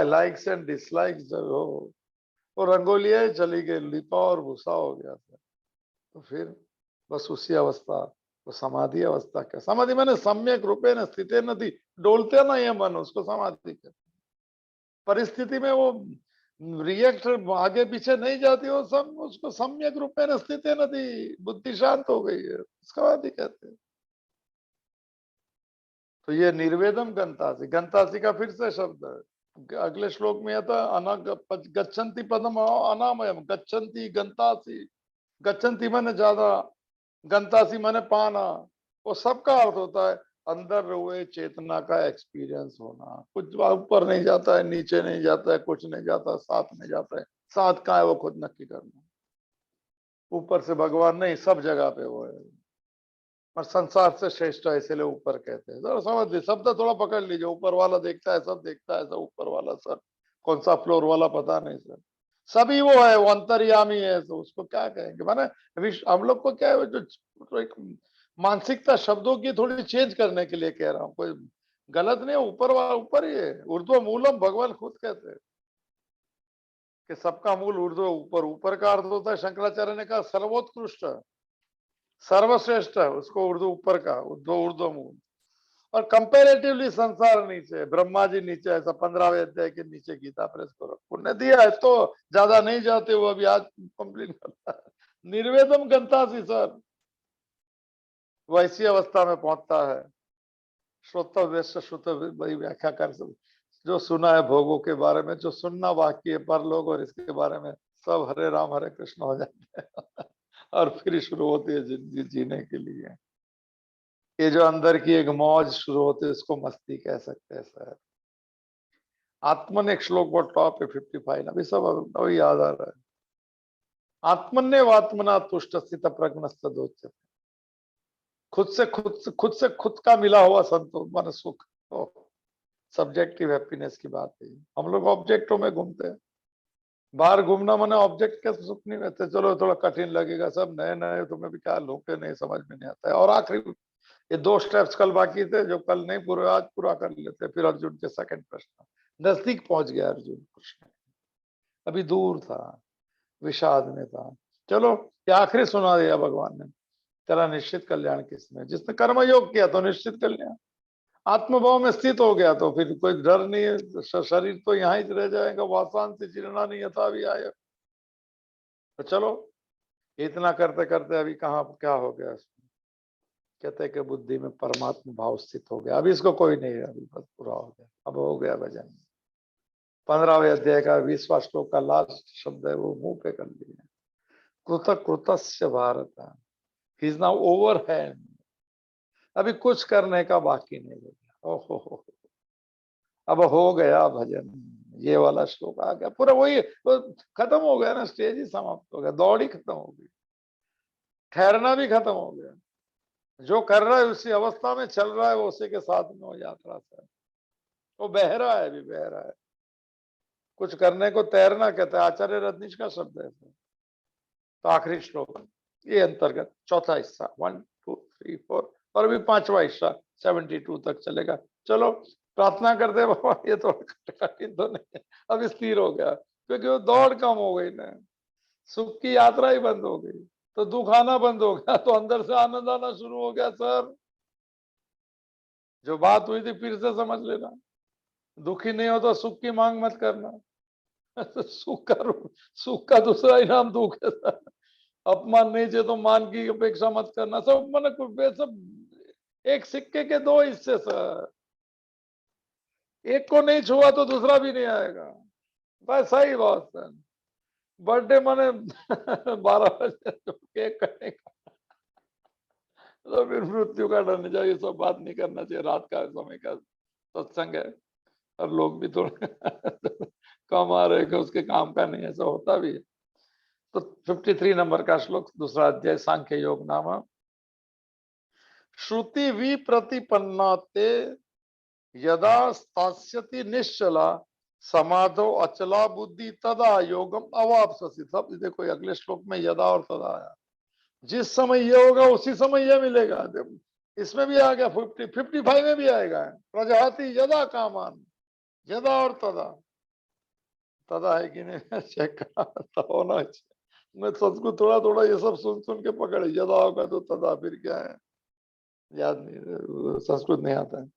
लाइक्स एंड डिसलाइक्स जो हो, वो रंगोलियां ही चली गई, लिपा और भूसा हो गया था। तो फिर बस उसी अवस्था वो समाधि अवस्था क्या, समाधि मैंने सम्यक रूपे न स्थिते न थी, डोलते ना ये मन, उसको समाधि कहते। परिस्थिति में वो रिएक्ट आगे पीछे नहीं जाती, वो सब उसको सम्यक रूपे न स्थिते न थी, बुद्धि शांत हो गई है, उसका बाद ही कहते हैं। तो ये निर्वेदम गंतासी, गंतासी का फिर से शब्द है, अगले श्लोक में आता गच्छन्ति पदम अनामयम, गच्छन्ति गंतासी, गच्छन्ति माने ज्यादा, गंतासी माने पाना। वो सबका अर्थ होता है अंदर हुए चेतना का एक्सपीरियंस होना। कुछ ऊपर नहीं जाता है, नीचे नहीं जाता है, कुछ नहीं जाता, साथ में जाता है। साथ का है वो खुद नक्की करना, ऊपर से भगवान नहीं, सब जगह पे वो है। और संसार से श्रेष्ठ है इसलिए ऊपर कहते हैं। जरा समझ लीजिए, शब्द थोड़ा पकड़ लीजिए। ऊपर वाला देखता है, सब देखता है, सब ऊपर वाला सर, कौन सा फ्लोर वाला पता नहीं सर, सभी वो है, वो अंतर्यामी है। तो उसको क्या कहेंगे, माने हम लोग को क्या है, जो तो एक मानसिकता शब्दों की थोड़ी चेंज करने के लिए कह रहा हूँ, कोई गलत नहीं है, ऊपर वाला ऊपर ही है। उर्दू मूलम भगवान खुद कहते हैं कि सबका मूल उर्दू ऊपर। ऊपर का अर्थ होता है, शंकराचार्य ने कहा सर्वोत्कृष्ट, सर्वश्रेष्ठ है, उसको उर्दू ऊपर का, उर्दू मूल। और कंपेरेटिवली संसार नीचे, ब्रह्मा जी नीचे, ऐसा 15वें अध्याय के नीचे गीता प्रेस करो। पुण्य दिया है तो ज्यादा नहीं जाते, वो अभी आज कंप्लीट करता है। निर्वेदम गंतासी सर, वैसी अवस्था में पहुंचता है। श्रोतव्य श्रुत वही व्याख्या कर सकते, जो सुना है भोगों के बारे में, जो सुनना बाकी है परलोक और इसके बारे में, सब हरे राम हरे कृष्ण हो जाते हैं। और फिर शुरू होती है जिंदगी जीने के लिए। ये जो अंदर की एक मौज शुरू होती है, उसको मस्ती कह सकते हैं सर। आत्मन एक श्लोक बहुत टॉप है 55, अभी सब अभी याद आ रहा है। आत्मन्यवात्मना तुष्ट स्थित प्रज्ञ, खुद का मिला हुआ संतोष मन सुख। सब्जेक्टिव हैप्पीनेस की बात है। हम लोग ऑब्जेक्टों में घूमते हैं। बाहर घूमना माने ऑब्जेक्ट के सुख नहीं रहते। चलो थोड़ा कठिन लगेगा, सब नए नए, तुम्हें भी क्या लोग के नहीं समझ में नहीं आता है। और आखिरी ये 2 स्टेप्स कल बाकी थे, जो कल नहीं पूरे आज पूरा कर लेते। फिर अर्जुन के सेकंड प्रश्न, नजदीक पहुंच गया अर्जुन, कृष्ण अभी दूर था, विषाद में था। चलो ये आखिरी सुना दिया भगवान ने, तेरा निश्चित कल्याण किसने, जिसने कर्म योग किया तो निश्चित कल्याण। आत्मभाव में स्थित हो गया तो फिर कोई डर नहीं है, शरीर तो यहाँ ही रह जाएगा, वासान से जीर्णा नहीं था अभी आया। तो चलो इतना करते करते अभी कहाँ क्या हो गया, कहते हैं कि बुद्धि में परमात्मा भाव स्थित हो गया। अभी इसको कोई नहीं है, अभी बस पूरा हो गया, अब हो गया भजन। 15वें अध्याय का 20वां श्लोक का लास्ट शब्द है, वो मुंह पे कर लिया, कृत कृतस्य Bharat, he is now over hand. अभी कुछ करने का बाकी नहीं रहा। ओहो, अब हो गया भजन। ये वाला श्लोक आ गया, पूरा वही तो खत्म हो गया ना, स्टेज ही समाप्त हो गया, दौड़ ही खत्म हो गई, ठहरना भी खत्म हो गया। जो कर रहा है उसी अवस्था में चल रहा है, वो उसी के साथ में हो यात्रा से, वो बह रहा है, अभी बह रहा है। कुछ करने को तैरना कहता है, आचार्य रजनीश का शब्द है। तो आखिरी श्लोक ये अंतर्गत चौथा हिस्सा 1 2 3 4, और अभी 5वां हिस्सा 72 तक चलेगा। चलो प्रार्थना करते बाबा, ये तो कठिन तो नहीं है, अब स्थिर हो गया, क्योंकि वो दौड़ कम हो गई ना, सुख की यात्रा ही बंद हो गई, तो दुख आना बंद हो गया, तो अंदर से आनंद आना शुरू हो गया। सर जो बात हुई थी फिर से समझ लेना, दुखी नहीं हो तो सुख की मांग मत करना। सुख का दूसरा ही नाम दुख है सर। अपमान नहीं चाहिए तो मान की अपेक्षा मत करना। सब मन सब एक सिक्के के 2 हिस्से सर, एक को नहीं छुआ तो दूसरा भी नहीं आएगा। बस सही बात सर। बर्थडे माने 12 बजे केक कटेगा, तो फिर मृत्यु का डर नहीं चाहिए, सब बात नहीं करना चाहिए। रात का समय का सत्संग है, और लोग भी थोड़े कम आ रहे कि उसके काम का नहीं, ऐसा होता भी है। तो 53 नंबर का श्लोक, दूसरा अध्याय सांख्य योग नामा। श्रुति विप्रतिपन्ना ते यदा स्थास्यति निश्चला समाधो अचला बुद्धि तदा योगम अवाप्स्यसि। सब देखो अगले श्लोक में यदा और तदा आया, जिस समय ये होगा उसी समय ये मिलेगा। इसमें भी आ गया, 55 में भी आएगा, प्रजाति यदा कामान, यदा और तदा। तदा है कि नहीं चेक करा होना चाहिए। मैं संस्कृत थोड़ा थोड़ा ये सब सुन सुन के पकड़े, यदा होगा तो तदा, फिर क्या है याद नहीं, संस्कृत नहीं आता है।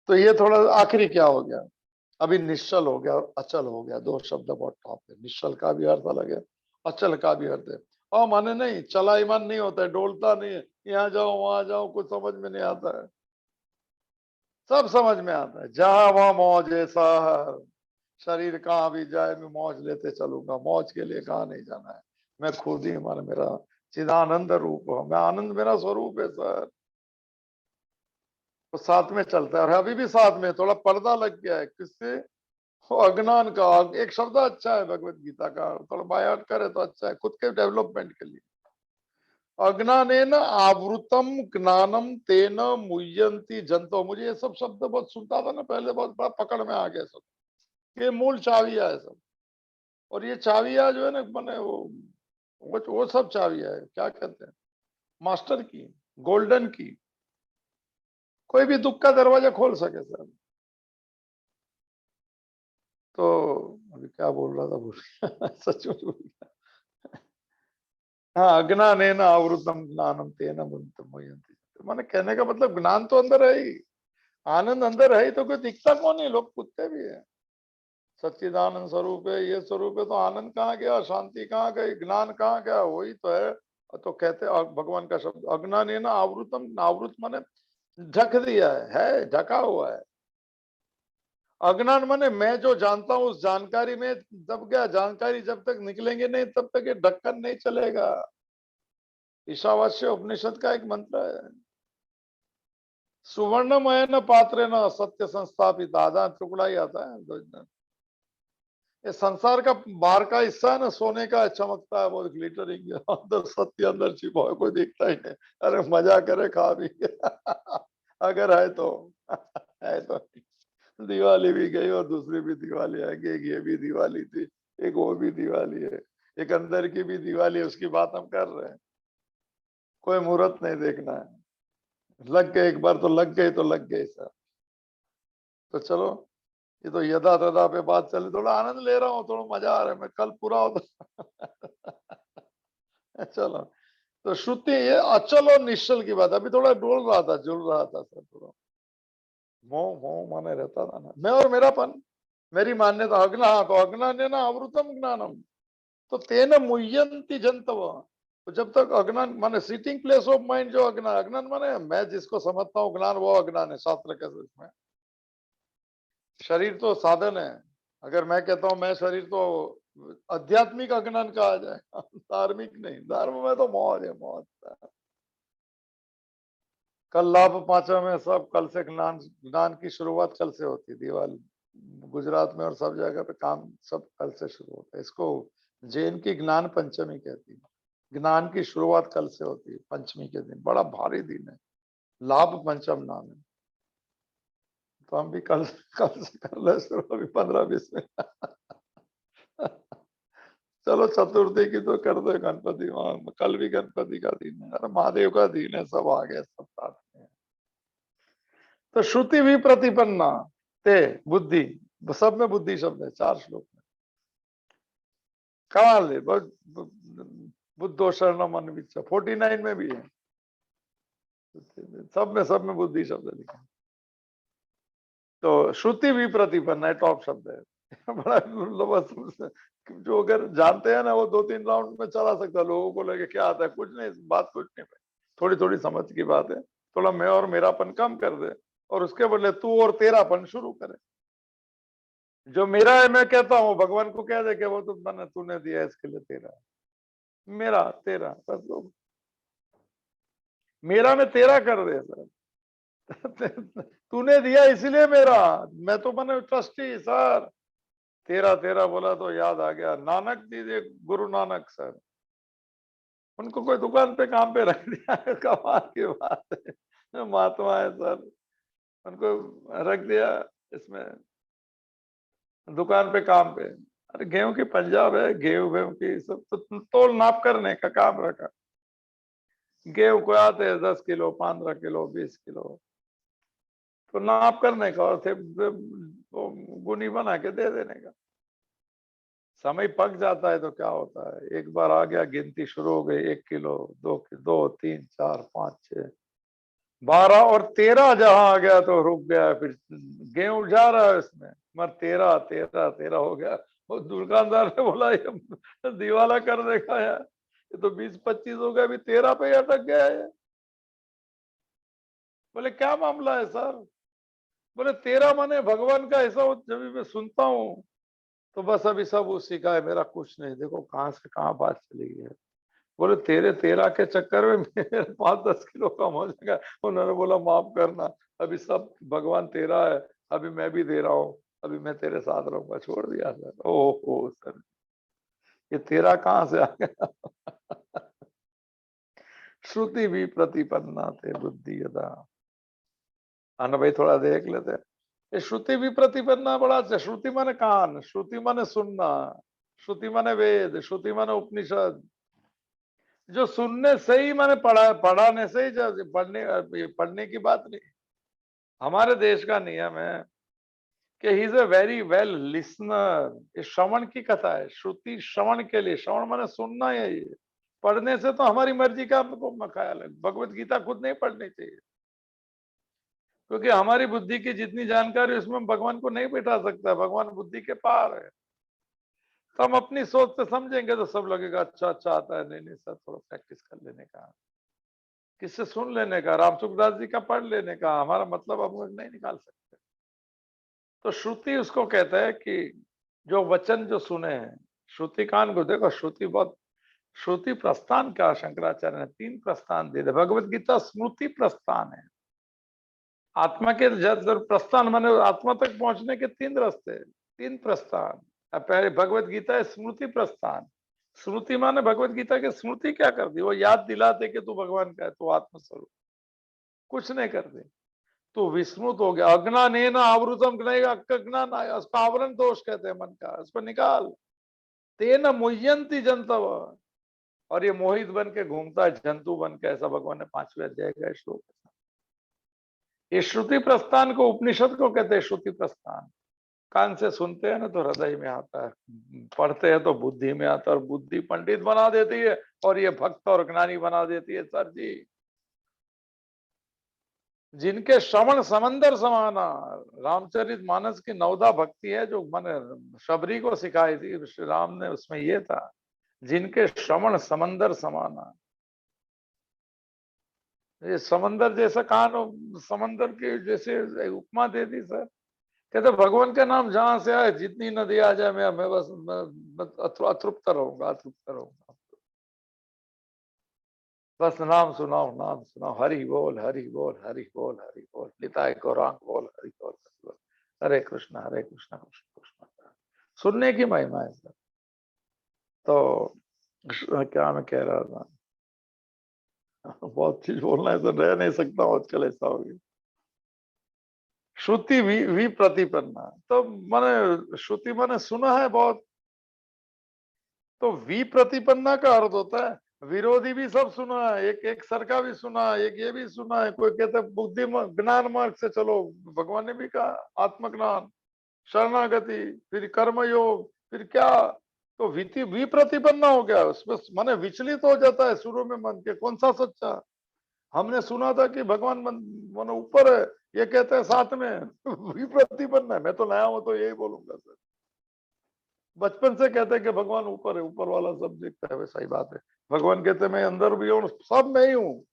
तो ये थोड़ा आखिरी क्या हो गया, अभी निश्चल हो गया और अचल हो गया, दो शब्द बहुत टॉप है। निश्चल का भी अर्थ अलग है, अचल का भी अर्थ है। और माने नहीं, चलाईमान नहीं होता है, डोलता नहीं है, यहाँ जाओ वहां जाओ, कुछ समझ में नहीं आता है। सब समझ में आता है, जहां वहां मौज ऐसा है। शरीर कहाँ भी जाए मैं मौज लेते चलूंगा, मौज के लिए कहाँ नहीं जाना है। मैं खुद ही मन मेरा चिदानंद रूप हूं, मैं आनंद मेरा स्वरूप है सर। तो साथ में चलता है, और अभी भी साथ में थोड़ा पर्दा लग गया है, किससे? वो अज्ञान का। एक शब्द अच्छा है भगवत गीता का, थोड़ा बायाट करे तो अच्छा है खुद के डेवलपमेंट के लिए। अज्ञानेन आवृतम ज्ञानम तेन मुह्यंति जंतो। मुझे ये सब शब्द बहुत सुनता था ना पहले, बहुत बड़ा पकड़ में आ गया सब। ये मूल चाविया है सब। और ये चाविया जो है ना, मैंने वो सब चाविया है, क्या कहते हैं, मास्टर की, गोल्डन की। कोई भी दुख का दरवाजा खोल सके सर। तो अभी क्या बोल रहा था, भूल गया सच में भूल गया। हाँ, अज्ञानेन आवृतम ज्ञानम तेन मुह्यन्ति। माने कहने का मतलब ज्ञान तो अंदर है ही, आनंद अंदर है ही, तो कोई दिखता कौन है, लोग पूछते भी है। सच्चिदानंद स्वरूप है, ये स्वरूप है, तो आनंद कहाँ गया, शांति कहाँ गई, ज्ञान कहाँ गया, वही तो है। तो कहते भगवान का शब्द अज्ञानेन आवृतम, आवृत माने ढक दिया है, ढका हुआ है। अज्ञान माने मैं जो जानता हूं उस जानकारी में दब गया। जानकारी जब तक निकलेंगे नहीं तब तक ये ढक्कन नहीं चलेगा। ईशावास्य उपनिषद का एक मंत्र है, सुवर्णमय न पात्रे न सत्य संस्थापित। आधा टुकड़ा ही आता है। ये संसार का बाहर का हिस्सा है ना, सोने का चमकता है, बहुत ग्लिटरिंग, अंदर सत्य अंदर छिपा है, कोई दिखता ही नहीं। अरे मजा करे खा भी अगर है तो है तो। दिवाली भी गई और दूसरी भी दिवाली आएगी, एक ये भी दिवाली थी, एक वो भी दिवाली है, एक अंदर की भी दिवाली है, उसकी बात हम कर रहे हैं। कोई मुहूर्त नहीं देखना है, लग गए एक बार तो लग गए तो लग गए सर। तो चलो, ये तो यदा तदा पे बात चले, थोड़ा आनंद ले रहा हूँ, थोड़ा मजा आ रहा है, मैं कल पूरा होता चलो। तो श्रुति ये अचल और निश्चल की बात, अभी थोड़ा डोल रहा था, जुल रहा था सर थोड़ा। मोह मोह माने रहता था ना, मैं और मेरापन, मेरी मान्यता। अग्ना, तो अज्ञान है ना अमृतम ज्ञानम, तो तेन मुह्यंति जंतव। तो जब तक अज्ञान माने सीटिंग प्लेस ऑफ माइंड, जो अज्ञान, अज्ञान माने मैं जिसको समझता हूँ ज्ञान, वो अज्ञान है शास्त्र के उसमें। शरीर तो साधन है। अगर मैं कहता हूं मैं शरीर, तो आध्यात्मिक अज्ञान कहा जाए, धार्मिक नहीं। धर्म में तो मौज है, मौज। कल लाभ पांचवा में सब कल से ज्ञान, ज्ञान की शुरुआत कल से होती है। दिवाली गुजरात में और सब जगह पे काम सब कल से शुरू होता है। इसको जैन की ज्ञान पंचमी कहती है। ज्ञान की शुरुआत कल से होती है, पंचमी के दिन, बड़ा भारी दिन है, लाभ पंचम नाम है। तो हम भी कल कल से कर ले शुरू, अभी 15-20 में चलो चतुर्थी की तो कर दो, गणपति वहां कल भी गणपति का दिन है, अरे महादेव का दिन है, सब आ गए सब साथ में। तो श्रुति भी प्रतिपन्ना ते बुद्धि, सब में बुद्धि शब्द है, 4 श्लोक में। कमाल है, बुद्धो शरणम अन्विच्छ 49 में भी है, सब में बुद्धि शब्द लिखा। तो श्रुति भी प्रतिपन्न है, टॉप शब्द है बड़ा जो अगर जानते हैं ना, वो 2-3 राउंड में चला सकता है। लोगों को लगे क्या आता है, कुछ नहीं, बात कुछ नहीं, थोड़ी थोड़ी समझ की बात है। थोड़ा मैं और मेरापन कम कर दे, और उसके बदले तू और तेरापन शुरू करे। जो मेरा है मैं कहता हूँ, भगवान को कह दे कि वो तो मैंने तूने दिया इसके लिए तेरा, मेरा तेरा, बस लोग मेरा में तेरा कर दे सर तूने दिया इसलिए मेरा, मैं तो मैंने ट्रस्टी सर, तेरा तेरा बोला तो याद आ गया, नानक जी, गुरु नानक सर, उनको कोई दुकान पे काम पे रख दिया है, कमाल की बात है, महात्मा है सर, उनको रख दिया इसमें दुकान पे काम पे। अरे गेहूं की पंजाब है, गेहूं वेहूं की सब तो तोल नाप करने का काम रखा। गेहूं को आते हैं 10 किलो, 15 किलो, 20 किलो, तो नाप करने का और थे वो गुनी बना के दे देने का। समय पक जाता है तो क्या होता है, एक बार आ गया गिनती शुरू हो गई, 1 किलो, 2, 3, 4, 5, 6, 12 और 13 जहां आ गया तो रुक गया, फिर गेहूं जा रहा है इसमें, मगर 13, 13, 13 हो गया। वो दुकानदार ने बोला ये दिवाला कर देगा यार, ये तो 20-25 हो गया, अभी 13 पे ही अटक गया है। बोले क्या मामला है सर? बोले 13 माने भगवान का ऐसा, जब भी मैं सुनता हूँ तो बस अभी सब उसी का है, मेरा कुछ नहीं। देखो कहाँ से कहाँ बात चली गई है। बोले तेरे 13 के चक्कर में मेरे 5-10 किलो कम हो जाएगा। उन्होंने बोला माफ करना, अभी सब भगवान तेरा है, अभी मैं भी दे रहा हूँ, अभी मैं तेरे साथ रहूंगा। छोड़ दिया सर। ओहो सर, ये तेरा कहाँ से आ गया? श्रुति भी प्रतिपन्ना थे बुद्धि यदा। हाँ ना भाई, थोड़ा देख लेते हैं। ये श्रुति भी प्रतिपन्ना बड़ा अच्छा। श्रुति माने कान, श्रुति माने सुनना, श्रुति माने वेद, श्रुति माने उपनिषद। जो सुनने से ही माने पढ़ाने से ही, पढ़ने की बात नहीं। हमारे देश का नियम है कि he is a very well listener. ये श्रवण की कथा है, श्रुति श्रवण के लिए, श्रवण माने सुनना है। ये पढ़ने से तो हमारी मर्जी का हमको ख्याल है। भगवत गीता खुद नहीं पढ़नी चाहिए, क्योंकि हमारी बुद्धि की जितनी जानकारी उसमें भगवान को नहीं बैठा सकता। भगवान बुद्धि के पार है। तो हम अपनी सोच से समझेंगे तो सब लगेगा अच्छा अच्छा आता है। नहीं नहीं सर, थोड़ा प्रैक्टिस कर लेने का, किससे सुन लेने का, रामसुखदास जी का पढ़ लेने का, हमारा मतलब हम लोग नहीं निकाल सकते। तो श्रुति उसको कहता है कि जो वचन जो सुने हैं, श्रुति कान को देखो। श्रुति बहुत, श्रुति प्रस्थान का शंकराचार्य ने 3 प्रस्थान दिए थे। भगवत गीता स्मृति प्रस्थान है। आत्मा के जब प्रस्थान माने आत्मा तक पहुंचने के 3 रास्ते, 3 प्रस्थान। अब पहले भगवत गीता है स्मृति प्रस्थान। स्मृति माने भगवत गीता की स्मृति क्या कर दी? वो याद दिलाते कि तू भगवान का है, तू आत्मस्वरूप। कुछ नहीं करते, तो विस्मृत हो गया। अज्ञानेन आवृतम, अज्ञान, उसका आवरण दोष कहते हैं मन का, उसको निकाल। तेन मुह्यंती जंतव, और ये मोहित बन के घूमता है, जंतु बन के, ऐसा भगवान ने 5वें अध्याय का श्लोक। ये श्रुति प्रस्थान को, उपनिषद को कहते हैं श्रुति प्रस्थान। कान से सुनते हैं ना तो हृदय में आता है, पढ़ते हैं तो बुद्धि में आता है, और बुद्धि पंडित बना देती है और ये भक्त और ज्ञानी बना देती है। सर जी, जिनके श्रवण समंदर समाना, रामचरित मानस की 9दा भक्ति है जो मैंने शबरी को सिखाई थी, श्री राम ने, उसमें ये था, जिनके श्रवण समंदर समाना। ये समंदर जैसा कान, समंदर के जैसे उपमा दे दी सर। कहते भगवान का नाम जहां से आए, जितनी नदी आ जाए, मैं बस मैं अतृप्त रहूंगा, अतृप्त रहूंगा। बस नाम सुनाओ, नाम सुनाओ, हरि बोल, हरि बोल, हरि बोल, हरि बोल, निताय गौरांग बोल, हरि बोल, हरि बोल, हरे कृष्णा, हरे कृष्णा, कृष्ण कृष्ण। सुनने की महिमा है सर। तो क्या मैं कह रहा था, बहुत चीज बोलना है तो रह नहीं सकता आजकल, ऐसा हो गया। श्रुति भी प्रतिपन्ना, तो मैंने श्रुति मैंने सुना है बहुत। तो वी प्रतिपन्ना का अर्थ होता है विरोधी भी सब सुना है, एक एक सर का भी सुना है, एक ये भी सुना है। कोई कहते बुद्धि ज्ञान मार्ग से चलो, भगवान ने भी कहा आत्मज्ञान, शरणागति, फिर कर्म योग, फिर क्या। तो विप्रतिपन्ना हो गया, उसमें माने विचलित हो जाता है शुरू में मन के, कौन सा सच्चा। हमने सुना था कि भगवान मन ऊपर है, ये कहते हैं साथ में। विप्रतिपन्ना है। मैं तो नया हूं तो यही बोलूंगा सर। बचपन से कहते हैं कि भगवान ऊपर है, ऊपर वाला सब देखता है, वैसा ही बात है। भगवान कहते हैं मैं अंदर भी हूँ, सब मैं ही हूँ।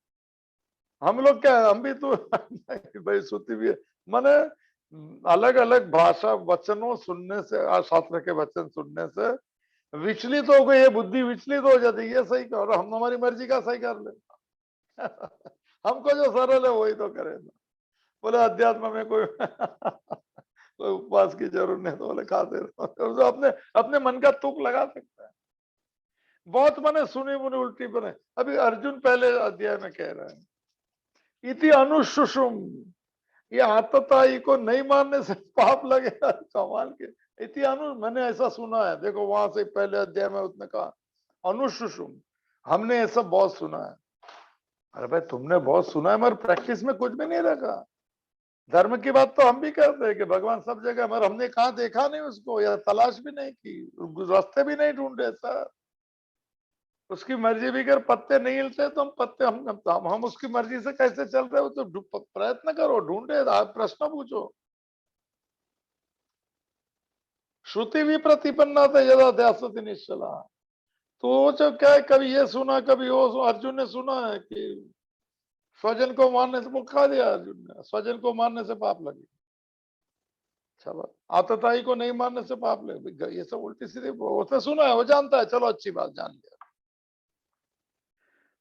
हम लोग क्या है, हम भी तो भाई श्रुति भी है। माने अलग अलग भाषा वचनों सुनने से, शास्त्र के वचन सुनने से विचलित हो गई है, बुद्धि विचलित हो जाती है। ये सही कर, हम हमारी मर्जी का सही कर ले। हमको जो सरल है वही तो करेगा। बोले अध्यात्म में कोई कोई उपवास की जरूरत नहीं, तो बोले खाते रहो। तो अपने अपने मन का तुक लगा सकता है। बहुत मैंने सुनी मुनी उल्टी बने। अभी अर्जुन पहले अध्याय में कह रहा है, इति अनुशुषुम, ये आतताई को नहीं मानने से पाप लगेगा। कमाल के, इति अनु, मैंने ऐसा सुना है। देखो वहां से पहले अध्याय में उसने कहा अनुशुषुम, हमने ये सब बहुत सुना है। अरे भाई तुमने बहुत सुना है मगर प्रैक्टिस में कुछ भी नहीं रखा। धर्म की बात तो हम भी करते हैं कि भगवान सब जगह, मगर हमने कहा देखा नहीं उसको, या तलाश भी नहीं की, रास्ते भी नहीं ढूंढे सर। उसकी मर्जी भी कर पत्ते नहीं हिलते तो हम पत्ते हम उसकी मर्जी से कैसे चल रहे हो, तो प्रयत्न करो, ढूंढे, आप प्रश्न पूछो। श्रुति भी प्रतिपन्ना था यदा ध्यासति निश्चला। तो वो जो क्या है, कभी ये सुना कभी वो अर्जुन ने सुना है कि स्वजन को मारने से, वो खा दिया अर्जुन ने, स्वजन को मारने से पाप लगे। चलो, आतताई को नहीं मारने से पाप लगे, ये सब उल्टी सीधी उसने सुना है, वो जानता है, चलो अच्छी बात, जान लिया।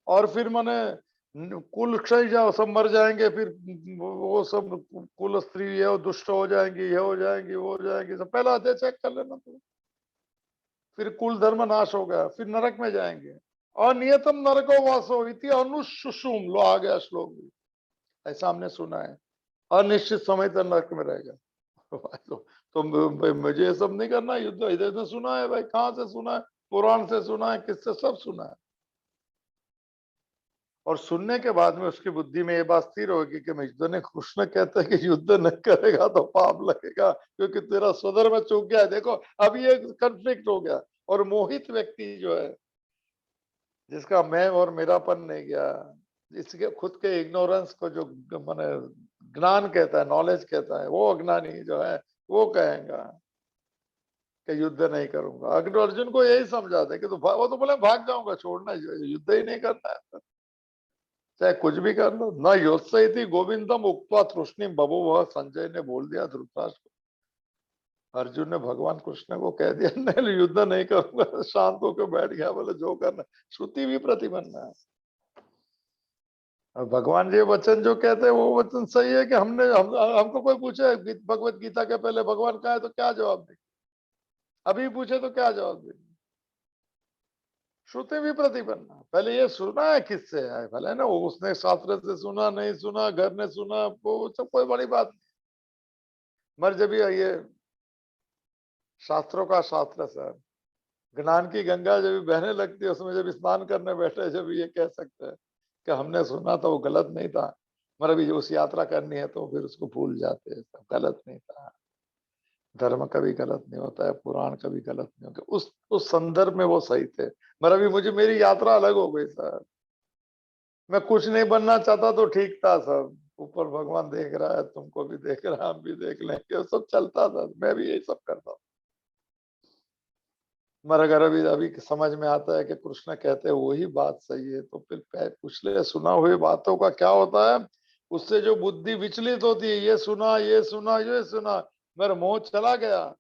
और फिर मैंने कुल क्षय जाओ, सब मर जाएंगे, फिर वो सब कुल स्त्री ये दुष्ट हो जाएंगी, ये हो जाएंगी, वो हो जाएंगी, सब पहला अध्याय चेक कर लेना। तो फिर कुल धर्म नाश हो गया, फिर नरक में जाएंगे। अनियतम नरको वासो इति अनुशुषुम, लो आ गया श्लोक भी, ऐसा हमने सुना है, अनिश्चित समय तक नरक में रहेगा। तो मुझे ये सब नहीं करना, युद्ध इधर से सुना है भाई, कहाँ से सुना है, पुराण से सुना है, किससे, सब सुना है। और सुनने के बाद में उसकी बुद्धि में ये बात स्थिर होगी कि युद्ध ने, कृष्ण कहते हैं कि युद्ध नहीं करेगा तो पाप लगेगा, क्योंकि तेरा स्वधर्म चूक गया है। देखो अब ये कंफ्लिक्ट हो गया। और मोहित व्यक्ति जो है, जिसका मैं और मेरापन नहीं गया, जिसके खुद के इग्नोरेंस को जो माने ज्ञान कहता है, नॉलेज कहता है, वो अज्ञानी जो है वो कहेगा कि युद्ध नहीं करूंगा। अगर अर्जुन को यही समझाते कि तो वो तो बोले भाग जाऊंगा, छोड़ना, युद्ध ही नहीं करना है, चाहे कुछ भी कर लो। न योत्सयति गोविंदम उक्त्वा तृष्णिम बभूव, संजय ने बोल दिया धृतराष्ट्र को। अर्जुन ने भगवान कृष्ण को कह दिया नहीं युद्ध नहीं करूंगा, शांत होकर बैठ गया, बोले जो करना। श्रुति भी प्रतिपन्ना है। और भगवान जी वचन जो कहते हैं वो वचन सही है कि हमको कोई पूछे भगवत गीता के पहले भगवान कहा है तो क्या जवाब दें, अभी पूछे तो क्या जवाब दें। श्रुति भी प्रतिपन्ना, पहले ये सुना है किससे है, भले ना वो उसने शास्त्र से सुना, नहीं सुना, घर ने सुना, वो सब कोई बड़ी बात नहीं। मर जब ये शास्त्रों का शास्त्र सर, ज्ञान की गंगा जब बहने लगती है, उसमें जब स्नान करने बैठे, जब ये कह सकते हैं कि हमने सुना था वो गलत नहीं था, मगर अभी उस यात्रा करनी है तो फिर उसको भूल जाते हैं, सब गलत नहीं था। धर्म कभी गलत नहीं होता है, पुराण कभी गलत नहीं होता, उस संदर्भ में वो सही थे। मगर अभी मुझे, मेरी यात्रा अलग हो गई सर, मैं कुछ नहीं बनना चाहता तो ठीक था सब, ऊपर भगवान देख रहा है, तुमको भी देख रहा है, हम भी देख लेंगे, सब चलता था, मैं भी यही सब करता हूँ। मगर अगर अभी अभी समझ में आता है कि कृष्ण कहते हैं वही बात सही है, तो फिर पिछले सुना हुई बातों का क्या होता है, उससे जो बुद्धि विचलित होती है, ये सुना, ये सुना, ये सुना, मेरा मोह चला गया,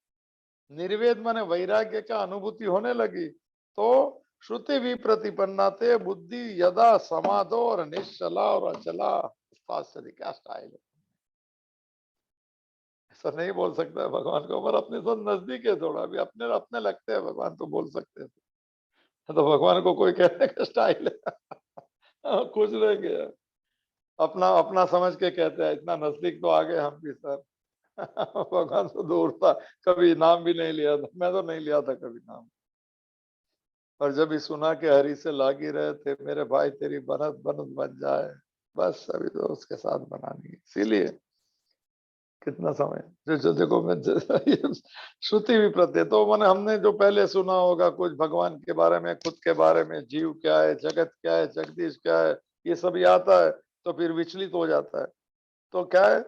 निर्वेद माने वैराग्य का अनुभूति होने लगी, तो श्रुति भी प्रतिपन्नाते बुद्धि यदा समाधो और निश्चला और अचला। क्या स्टाइल है, ऐसा नहीं बोल सकता है भगवान को, पर अपने साथ नजदीक है थोड़ा, भी अपने अपने लगते हैं भगवान, तो बोल सकते हैं। तो भगवान को कोई कहने का स्टाइल है, खुश रहेंगे, अपना अपना समझ के कहते हैं, इतना नजदीक तो आ गए हम भी सर। भगवान तो दूर था, कभी नाम भी नहीं लिया था, मैं तो नहीं लिया था कभी नाम। और जब ही सुना कि हरि से लागी रहे थे मेरे भाई, तेरी बनत बनत बन जाए, बस अभी तो उसके साथ बनानी है, इसीलिए कितना समय जो देखो मैं श्रुति भी प्रत्यय, तो मैंने हमने जो पहले सुना होगा कुछ भगवान के बारे में, खुद के बारे में, जीव क्या है, जगत क्या है, जगदीश क्या है, ये सब आता है, तो फिर विचलित हो जाता है। तो क्या है,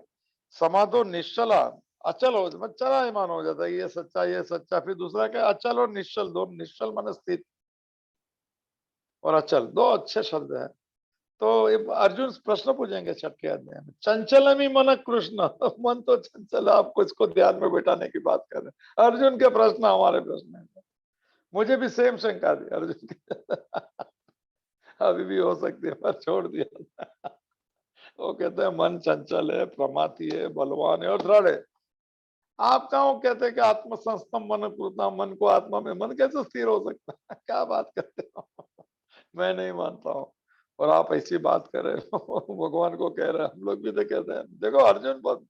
समाधो निश्चला, अचल हो, चला ईमान हो जाता है, ये सच्चा, ये सच्चा। फिर दूसरा क्या, अचल और निश्चल, दो, निश्चल मन स्थित और अचल, दो अच्छे शब्द हैं। तो अर्जुन प्रश्न पूछेंगे छठ के अध्याय में, चंचलमी मन कृष्ण, मन तो चंचल, आपको इसको ध्यान में बैठाने की बात कर रहे हैं। अर्जुन के प्रश्न हमारे प्रश्न है, मुझे भी सेम शंका थी अर्जुन की। अभी भी हो सकती है, पर छोड़ दिया। वो कहते हैं मन चंचल है, प्रमाती है, बलवान है और दृढ़ है। आप कहाँ वो कहते हैं कि आत्म संस्थम मन पूर्णम, मन को आत्मा में, मन कैसे स्थिर हो सकता है? क्या बात करते हो? मैं नहीं मानता हूँ। और आप ऐसी बात कर रहे हो, भगवान को कह रहे हैं, हम लोग भी तो कहते हैं। देखो अर्जुन बहुत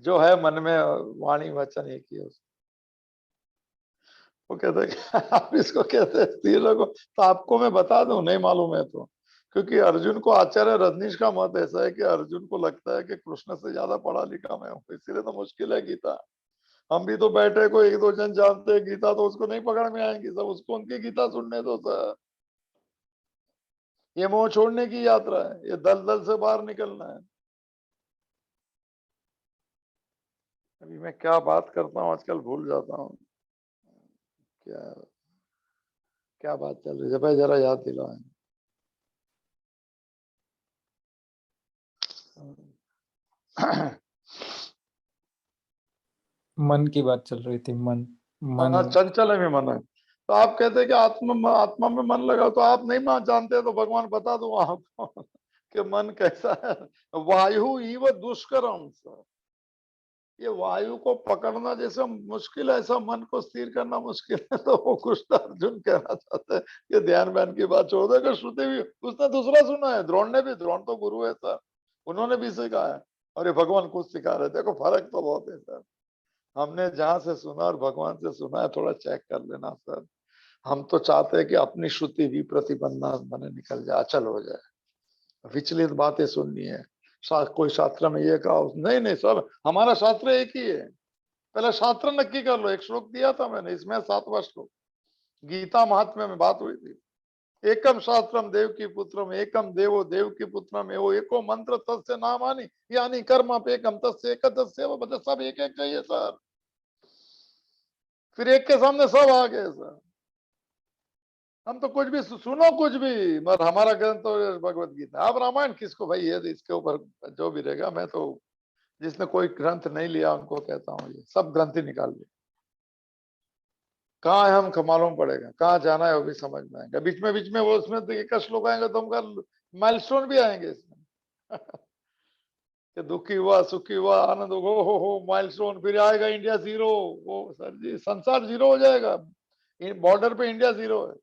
जो है मन में, वाणी वचन एक ही है। वो कहते हैं कि आप इसको कहते हैं स्थिर रखो, तो आपको मैं बता दूं, नहीं मालूम है तो, क्योंकि अर्जुन को, आचार्य रजनीश का मत ऐसा है कि अर्जुन को लगता है कि कृष्ण से ज्यादा पढ़ा लिखा मैं हूँ, इसीलिए तो मुश्किल है गीता। हम भी तो बैठे को एक दो जन जानते हैं गीता, तो उसको नहीं पकड़ में आएंगी सब, उसको उनकी गीता सुनने दो सर। ये मोह छोड़ने की यात्रा है, ये दलदल से बाहर निकलना है। अभी मैं क्या बात करता हूँ आजकल भूल जाता हूँ। क्या क्या बात चल रही है भाई, जरा याद दिलाएं। मन की बात चल रही थी। मन मन हाँ, चंचल है मन है। तो आप कहते हैं कि आत्मा आत्मा में मन लगा, तो आप नहीं मान जानते, तो भगवान बता दो आपको कि मन कैसा है। वायु इव दुष्करम सर, ये वायु को पकड़ना जैसे मुश्किल है, ऐसा मन को स्थिर करना मुश्किल है। तो वो कुछ तो अर्जुन कहना चाहते हैं कि ध्यान व्यान की बात छोड़ देगा। श्रुति भी उसने दूसरा सुना है, द्रोण ने भी, द्रोण तो गुरु है सर, उन्होंने भी सिखाया है। और ये भगवान कुछ सिखा रहे, देखो फर्क तो बहुत है सर। हमने जहां से सुना और भगवान से सुना है, थोड़ा चेक कर लेना सर। हम तो चाहते हैं कि अपनी श्रुति भी प्रतिपन्ना बने निकल जाए, अचल हो जाए। विचलित बातें सुननी है, कोई शास्त्र में ये कहा, नहीं नहीं सब हमारा शास्त्र एक ही है। पहले शास्त्र नक्की कर लो। एक श्लोक दिया था मैंने, इसमें 7वां श्लोक, गीता महात्म्य में बात हुई थी। एकम शास्त्रम देव की पुत्रम, एकम देवो देव की पुत्रम, एवो एको मंत्र तस्य नामानि यानी कर्म अपेकम तस्य एक तस्य, वो मतलब सब एक एक चाहिए सर। फिर एक के सामने सब आ गए सर। हम तो कुछ भी सुनो, कुछ भी, मगर हमारा ग्रंथ तो भगवत गीता। आप रामायण किसको भाई, ये इसके ऊपर जो भी रहेगा, मैं तो जिसने कोई ग्रंथ नहीं लिया उनको कहता हूँ, ये सब ग्रंथ ही निकाल लिया। कहाँ है हम मालूम पड़ेगा, कहाँ जाना है वो भी समझ में आएगा। बीच में वो उसमें तो एक श्लोक आएंगे तो हमका माइलस्टोन भी आएंगे इसमें कि दुखी हुआ, सुखी हुआ, आनंद हो माइलस्टोन। फिर आएगा इंडिया जीरो, वो सर जी संसार जीरो हो जाएगा, बॉर्डर पे इंडिया जीरो है।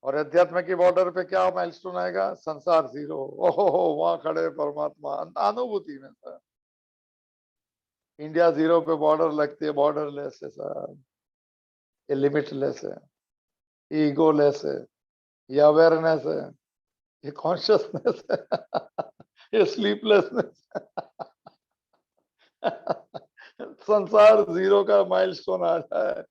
और अध्यात्म की बॉर्डर पे क्या माइलस्टोन आएगा, संसार जीरो। ओहो वहां खड़े परमात्मा अनुभूति में सर। इंडिया जीरो पे बॉर्डर लगती है, बॉर्डरलेस है सर, ये लिमिटलेस है, ये ईगोलेस है, ये अवेयरनेस है, ये कॉन्शियसनेस है, ये स्लीपलेसनेस संसार जीरो का माइलस्टोन आ जाए,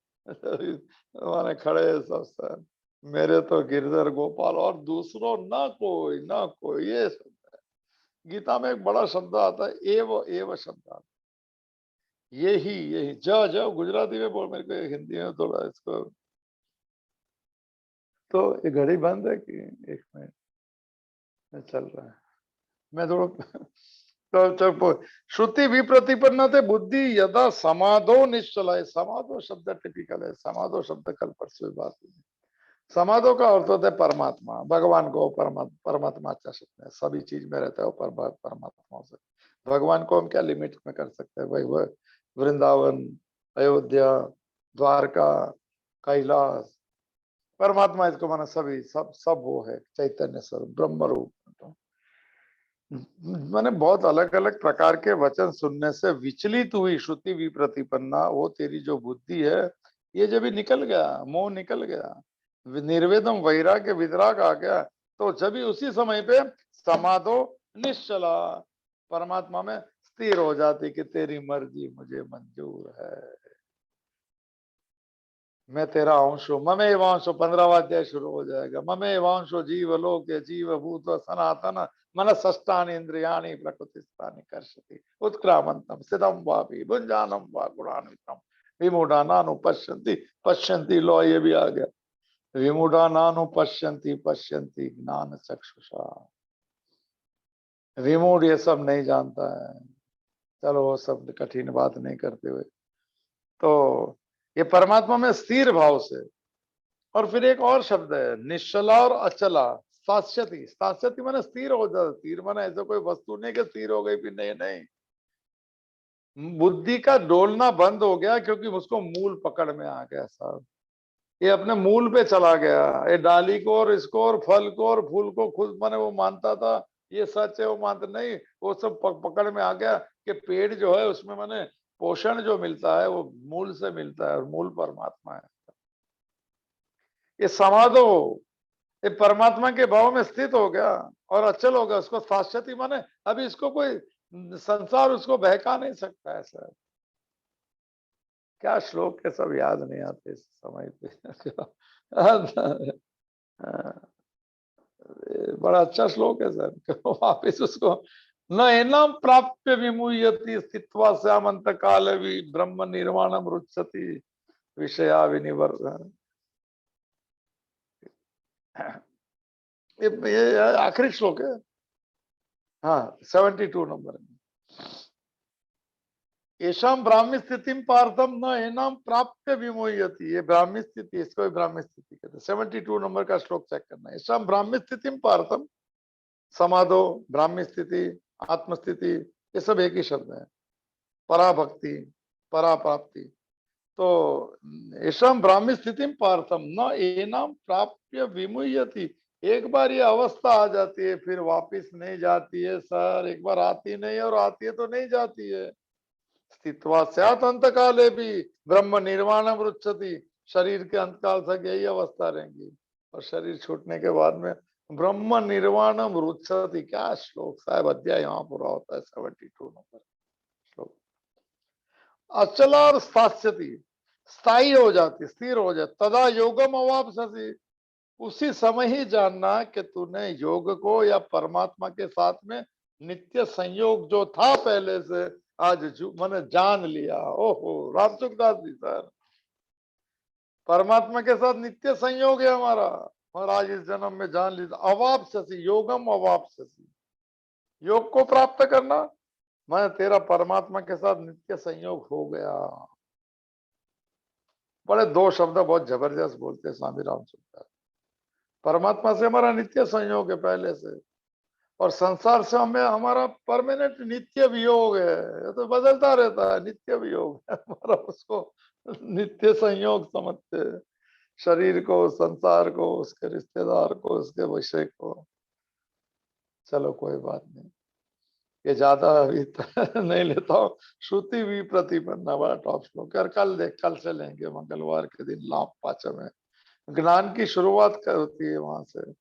माने खड़े सब सर। मेरे तो गिरधर गोपाल और दूसरों ना कोई, ना कोई, ये शब्द है। गीता में एक बड़ा शब्द आता है, एव शब्द आता है। यही ज ज गुजराती में बोल, मेरे को हिंदी में थोड़ा इसको। तो ये घड़ी बंद है कि 1 मिनट चल रहा है? मैं थोड़ा तो श्रुति विप्रतिपन्ना थे बुद्धि यदा समाधो निश्चला है। समाधो शब्द टिपिकल है, समाधो शब्द कल परसों की बात हुई। समाधो का अर्थ होता है परमात्मा, भगवान को परमात्मा अच्छा शब्द है, सभी चीज में रहता है वो परमात्मा से। भगवान को हम क्या लिमिट में कर सकते हैं भाई, वो वृंदावन, अयोध्या, द्वारका, कैलाश, परमात्मा इसको माना सभी, सब सब वो है, चैतन्य स्वरूप ब्रह्म रूप। मैंने बहुत अलग अलग प्रकार के वचन सुनने से विचलित हुई श्रुति विप्रतिपन्ना, वो तेरी जो बुद्धि है, ये जब भी निकल गया, मोह निकल गया, निर्वेदम वैराग्य वितराग आ गया, तो जब भी उसी समय पे समाधो निश्चला, परमात्मा में स्थिर हो जाती कि तेरी मर्जी मुझे मंजूर है, मैं तेरा अंश हूं। ममे वांशो 15वां अध्याय शुरू हो जाएगा। ममे वांशो जीव लोके जीव भूत सनातन मन षष्टान इंद्रियाणी प्रकृतिस्थानी कर्षति उत्क्रामंतम स्थितम वापि भुंजानम वा गुणान्वितम विमूढ़ा नानु पश्यन्ति पश्यन्ति, लो ये भी आ गया, विमूढ़ा नानु पश्यन्ति पश्यन्ति ज्ञान चक्षुषा। विमूढ़ ये सब नहीं जानता है। चलो वो सब कठिन बात नहीं करते हुए, तो ये परमात्मा में स्थिर भाव से। और फिर एक और शब्द है निश्चला और अचला, स्थास्यति। स्थास्यति माने स्थिर हो जाता, स्थिर माने ऐसा कोई वस्तु नहीं कि स्थिर हो गई फिर नहीं, नहीं, बुद्धि का डोलना बंद हो गया क्योंकि उसको मूल पकड़ में आ गया साहब। ये अपने मूल पे चला गया, ये डाली को और इसको और फल को और फूल को खुद माने वो मानता था ये सच है, वो मानता नहीं, वो सब पकड़ में आ गया कि पेड़ जो है उसमें माने पोषण जो मिलता है वो मूल से मिलता है और मूल परमात्मा है। ये समाधो, ये परमात्मा के भाव में स्थित हो गया और अचल हो गया, उसको शाश्वती माने अभी इसको कोई संसार उसको बहका नहीं सकता है सर। क्या श्लोक है सब याद नहीं आते इस समय पे। बड़ा अच्छा श्लोक है सर। वापिस उसको न एनम प्राप्य विमुह्यति स्थित्वा स्यामंत काल ब्रह्म निर्वाणम रुच्यति विषया विनिवर्तन। ये आखिरी श्लोक है। हाँ 72 नंबर में। येषाम ब्राह्मी स्थिति पार्थम न एनाम प्राप्य विमुह्यति, ये ब्राह्मी स्थिति, इसको भी ब्राह्मी स्थिति कहते हैं। 72 नंबर का श्लोक चेक करना है। येषाम ब्राह्मी स्थिति पार्थम, समाधो, ब्राह्मी स्थिति, आत्मस्थिति, ये सब एक ही शब्द है। पराभक्ति, पराप्राप्ति। तो येषाम ब्राह्मी स्थिति पार्थम न एनाम प्राप्य विमुह्यति, एक बार ये अवस्था आ जाती है फिर वापिस नहीं जाती है सर। एक बार आती नहीं और आती है तो नहीं जाती है। स्थित्वा स्यात् अंतकाले भी ब्रह्म निर्वाणम रुच्यति, शरीर के अंतकाल तक यही अवस्था रहेंगी और शरीर छूटने के बाद में ब्रह्म निर्वाणम रुच्यति। क्या श्लोक साहब, अध्याय यहाँ पूरा होता है 72 नंबर श्लोक। अचला और स्थास्यति, स्थायी हो जाती, स्थिर हो जाती। तदा योगम अवाप्स्यसि, उसी समय ही जानना कि तूने योग को या परमात्मा के साथ में नित्य संयोग जो था पहले से आज मैंने जान लिया। ओहो रामचुकदास जी सर, परमात्मा के साथ नित्य संयोग है हमारा और आज इस जन्म में जान लिया। अवाप्स्यसि, योगम अवाप्स्यसि, योग को प्राप्त करना, मैं तेरा परमात्मा के साथ नित्य संयोग हो गया। बड़े दो शब्द बहुत जबरदस्त बोलते हैं स्वामी रामचुकदास। परमात्मा से हमारा नित्य संयोग है पहले से, और संसार से हमें हमारा परमानेंट नित्य वियोग है। ये तो बदलता रहता है, नित्य वियोग है हमारा, उसको नित्य संयोग समझते हैं। शरीर को, संसार को, उसके रिश्तेदार को, उसके विषय को। चलो कोई बात नहीं, ये ज्यादा अभी नहीं लेता हूँ। श्रुति भी प्रतिपन्ना, बड़ा टॉप श्लोक है। कल देख, कल से लेंगे मंगलवार के दिन लाभ पाचम है, ज्ञान की शुरुआत होती है वहां से।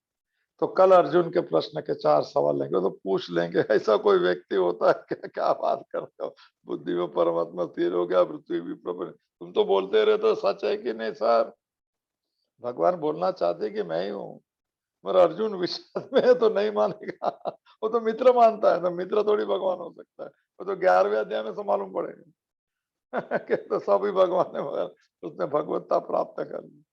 तो कल अर्जुन के प्रश्न के 4 सवाल लेंगे, तो पूछ लेंगे ऐसा कोई व्यक्ति होता है क्या? क्या बात करते हो, बुद्धि में परमात्मा स्थिर हो गया, पृथ्वी भी प्रबल, तुम तो बोलते रहते हो, सच है कि नहीं सर? भगवान बोलना चाहते कि मैं ही हूँ, मगर अर्जुन विषाद में है तो नहीं मानेगा। वो तो मित्र मानता है, तो मित्र थोड़ी भगवान हो सकता है। वो तो 11वें अध्याय में से मालूम पड़ेगा कि तो सभी भगवान है, मगर उसने भगवत्ता प्राप्त कर ली।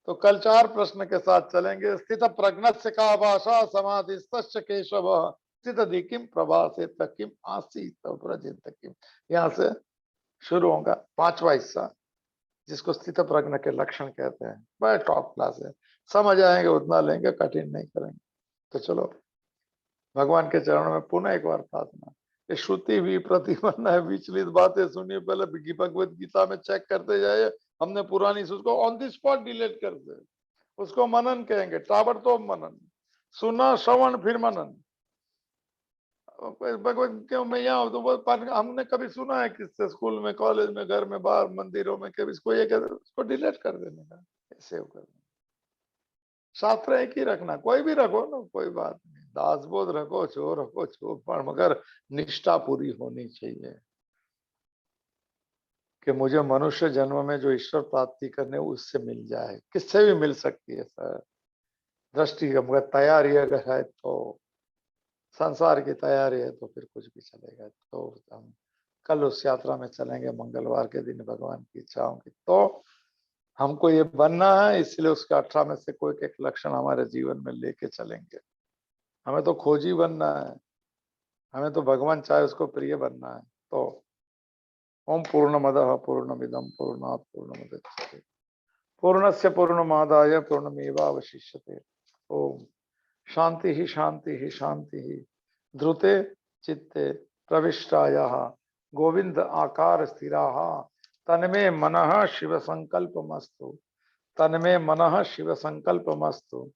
तो कल 4 प्रश्न के साथ चलेंगे। स्थित प्रज्ञस्य का भाषा समाधिस्तस्य केशव, स्थित दिकिम प्रभासे तकिम आसीत व्रजेत किम। यहाँ से शुरू होगा 5वां हिस्सा, जिसको स्थित प्रज्ञ के लक्षण कहते हैं। बड़ा टॉप क्लास है, समझ आएंगे उतना लेंगे, कठिन नहीं करेंगे। तो चलो भगवान के चरणों में पुनः एक बार प्रार्थना। ये श्रुति भी प्रतिपन्न है, विचलित बातें सुनिए, पहले भगवत गीता में चेक करते जाइए। हमने पुरानी उसको ऑन द स्पॉट डिलीट कर दे, उसको मनन कहेंगे, ताबड़तोड़ मनन, सुना श्रवण फिर मनन। भगवत क्यों मैं यहाँ तो हमने कभी सुना है किससे, स्कूल में, कॉलेज में, घर में, बाहर, मंदिरों में, कभी इसको ये कहते उसको डिलीट कर देने का, सेव कर देना। शास्त्र एक ही रखना, कोई भी रखो ना, कोई बात नहीं, दासबोध रखो, छो रखो, छो, पर मगर निष्ठा पूरी होनी चाहिए कि मुझे मनुष्य जन्म में जो ईश्वर प्राप्ति करने उससे मिल जाए। किससे भी मिल सकती है सर, दृष्टि मगर तैयारी अगर है तो, संसार की तैयारी है तो फिर कुछ भी चलेगा। तो हम कल उस यात्रा में चलेंगे मंगलवार के दिन, भगवान की इच्छा होगी तो। हमको ये बनना है, इसलिए उसका 18 में से कोई एक लक्षण हमारे जीवन में लेके चलेंगे। हमें तो खोजी बनना है, हमें तो भगवान चाहे उसको प्रिय बनना है। तो ओम पूर्णमदः पूर्णमिदं पूर्णात् पूर्णमुदच्यते पूर्णस्य पूर्णमादाय पूर्णमेवावशिष्यते। ओम शांति ही शांति ही शांति ही। ध्रुते चित्ते प्रविष्टायाः गोविंद आकार स्थिराः तन्मे मनः शिव संकल्पमस्तु तन्मे मनः शिव संकल्पमस्तु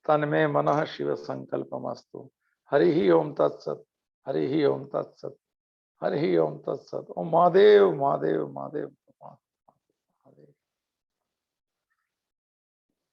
तन्मे मनः शिव संकल्पमस्तु। हरि ही ओम तत्सत, हरि ही ओम तत्सत, हरि ही ओम तत्सत। ओम महादेव महादेव महादेव।